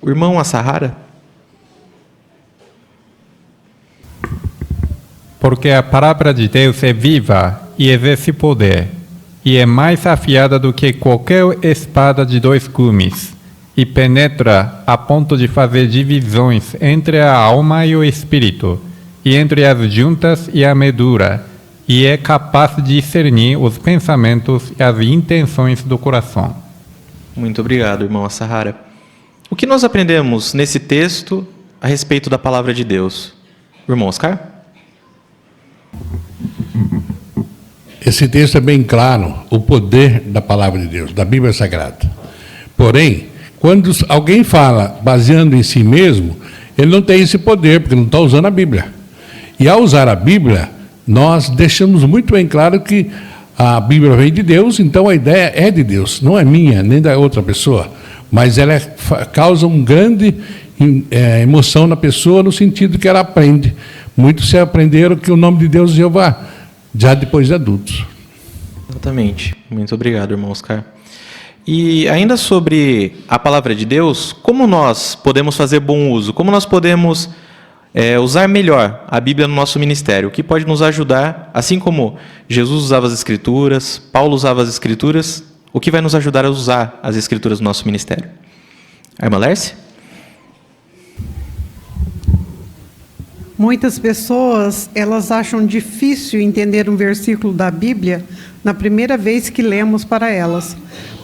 O irmão Assahara? Porque a palavra de Deus é viva e exerce poder, e é mais afiada do que qualquer espada de 2 gumes, e penetra a ponto de fazer divisões entre a alma e o espírito, e entre as juntas e a medula, e é capaz de discernir os pensamentos e as intenções do coração. Muito obrigado, irmão Assahara. O que nós aprendemos nesse texto a respeito da palavra de Deus? O irmão Oscar? esse texto é bem claro, o poder da palavra de Deus, da Bíblia Sagrada. Porém, quando alguém fala baseando em si mesmo, ele não tem esse poder, porque não está usando a Bíblia. E ao usar a Bíblia, nós deixamos muito bem claro que a Bíblia vem de Deus, então a ideia é de Deus, não é minha, nem da outra pessoa, mas ela causa uma grande emoção na pessoa, no sentido que ela aprende. Muitos se aprenderam que o nome de Deus é Jeová, já depois de adultos. Exatamente. Muito obrigado, irmão Oscar. E ainda sobre a palavra de Deus, como nós podemos fazer bom uso? Como nós podemos usar melhor a Bíblia no nosso ministério? O que pode nos ajudar, assim como Jesus usava as Escrituras, Paulo usava as Escrituras, o que vai nos ajudar a usar as Escrituras no nosso ministério? A irmã Lércia? Muitas pessoas, elas acham difícil entender um versículo da Bíblia na primeira vez que lemos para elas.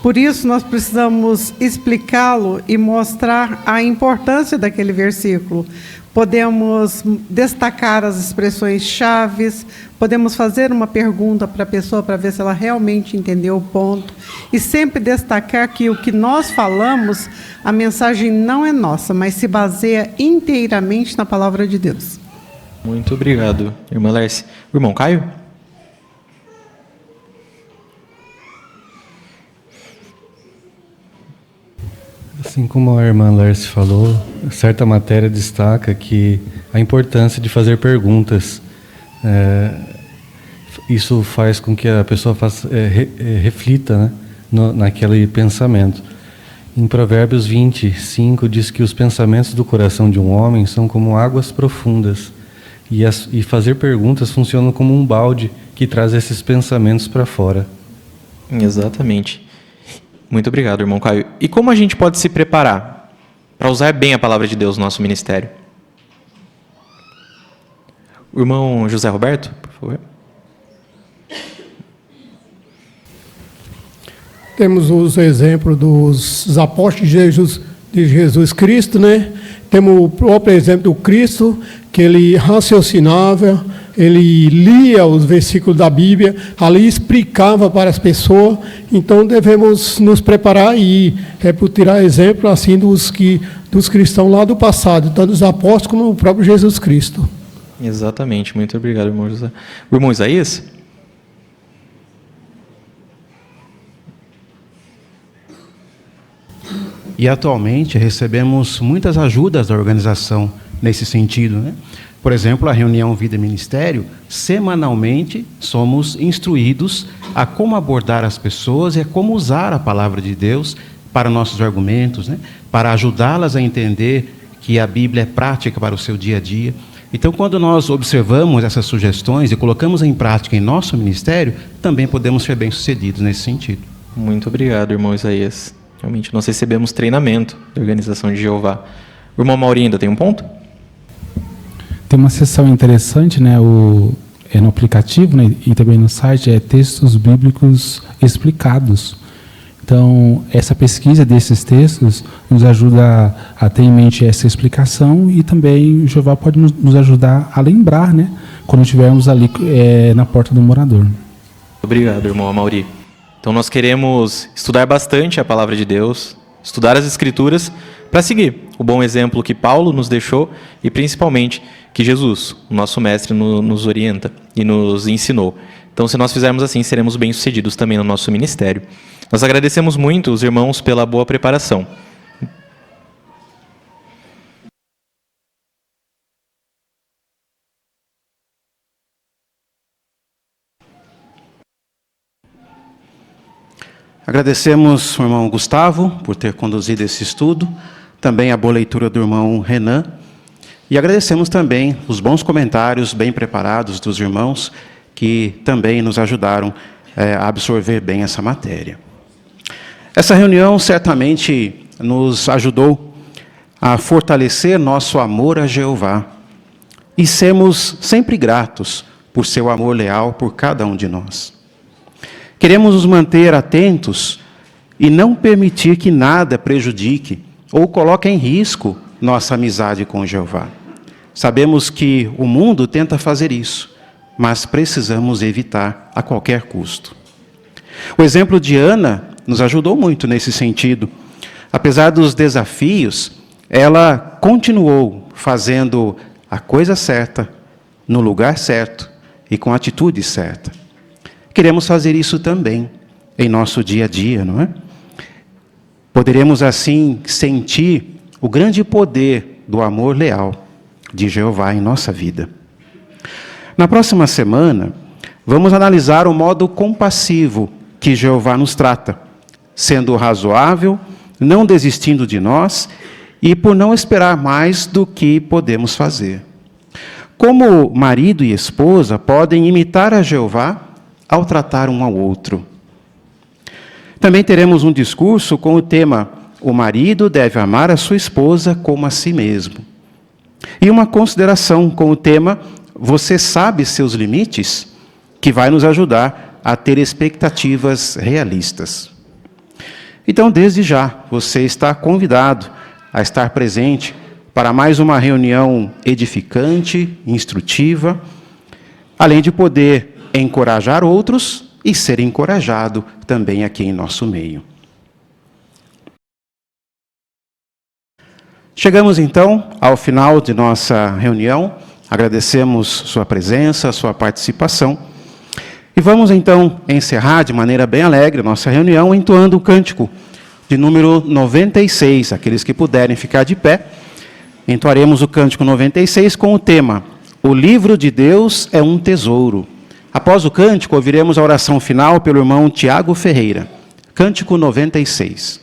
Por isso, nós precisamos explicá-lo e mostrar a importância daquele versículo. Podemos destacar as expressões chaves, podemos fazer uma pergunta para a pessoa para ver se ela realmente entendeu o ponto. E sempre destacar que o que nós falamos, a mensagem não é nossa, mas se baseia inteiramente na palavra de Deus. Muito obrigado, irmã Lércia. O irmão Caio? Assim como a irmã Lércia falou, certa matéria destaca que a importância de fazer perguntas. Isso faz com que a pessoa reflita, né, naquele pensamento. Em Provérbios 25 diz que os pensamentos do coração de um homem são como águas profundas. E fazer perguntas funciona como um balde que traz esses pensamentos para fora. Exatamente. Muito obrigado, irmão Caio. E como a gente pode se preparar para usar bem a palavra de Deus no nosso ministério? O irmão José Roberto, por favor. Temos os exemplos dos apóstolos de Jesus Cristo, né? Temos o próprio exemplo do Cristo, que ele raciocinava, ele lia os versículos da Bíblia, ali explicava para as pessoas. Então devemos nos preparar e tirar exemplo assim dos cristãos lá do passado, tanto dos apóstolos como o próprio Jesus Cristo. Exatamente, muito obrigado, irmão José. O irmão Isaías? E atualmente recebemos muitas ajudas da organização nesse sentido, né? Por exemplo, a reunião Vida e Ministério, semanalmente somos instruídos a como abordar as pessoas e a como usar a palavra de Deus para nossos argumentos, né? Para ajudá-las a entender que a Bíblia é prática para o seu dia a dia. Então, quando nós observamos essas sugestões e colocamos em prática em nosso ministério, também podemos ser bem-sucedidos nesse sentido. Muito obrigado, irmão Isaías. Realmente, nós recebemos treinamento da Organização de Jeová. O irmão Maurinho ainda tem um ponto? Tem uma seção interessante, né, no aplicativo, né, e também no site, textos bíblicos explicados. Então, essa pesquisa desses textos nos ajuda a ter em mente essa explicação e também o Jeová pode nos ajudar a lembrar, né, quando estivermos ali na porta do morador. Obrigado, irmão Amauri. Então, nós queremos estudar bastante a palavra de Deus, estudar as Escrituras, para seguir o bom exemplo que Paulo nos deixou e, principalmente, que Jesus, o nosso mestre, nos orienta e nos ensinou. Então, se nós fizermos assim, seremos bem-sucedidos também no nosso ministério. Nós agradecemos muito os irmãos pela boa preparação. Agradecemos ao irmão Gustavo por ter conduzido esse estudo, também a boa leitura do irmão Renan, e agradecemos também os bons comentários bem preparados dos irmãos, que também nos ajudaram a absorver bem essa matéria. Essa reunião certamente nos ajudou a fortalecer nosso amor a Jeová e sermos sempre gratos por seu amor leal por cada um de nós. Queremos nos manter atentos e não permitir que nada prejudique ou coloque em risco nossa amizade com Jeová. Sabemos que o mundo tenta fazer isso, mas precisamos evitar a qualquer custo. O exemplo de Ana nos ajudou muito nesse sentido. Apesar dos desafios, ela continuou fazendo a coisa certa, no lugar certo e com a atitude certa. Queremos fazer isso também em nosso dia a dia, não é? Poderemos assim sentir o grande poder do amor leal de Jeová em nossa vida. Na próxima semana, vamos analisar o modo compassivo que Jeová nos trata, sendo razoável, não desistindo de nós e por não esperar mais do que podemos fazer. Como marido e esposa podem imitar a Jeová ao tratar um ao outro. Também teremos um discurso com o tema "O marido deve amar a sua esposa como a si mesmo". E uma consideração com o tema "Você sabe seus limites?", que vai nos ajudar a ter expectativas realistas. Então, desde já, você está convidado a estar presente para mais uma reunião edificante, instrutiva, além de poder encorajar outros e ser encorajado também aqui em nosso meio. Chegamos então ao final de nossa reunião. Agradecemos sua presença, sua participação. E vamos então encerrar de maneira bem alegre a nossa reunião entoando o cântico de número 96. Aqueles que puderem ficar de pé, entoaremos o cântico 96 com o tema "O livro de Deus é um tesouro". Após o cântico, ouviremos a oração final pelo irmão Tiago Ferreira. Cântico 96.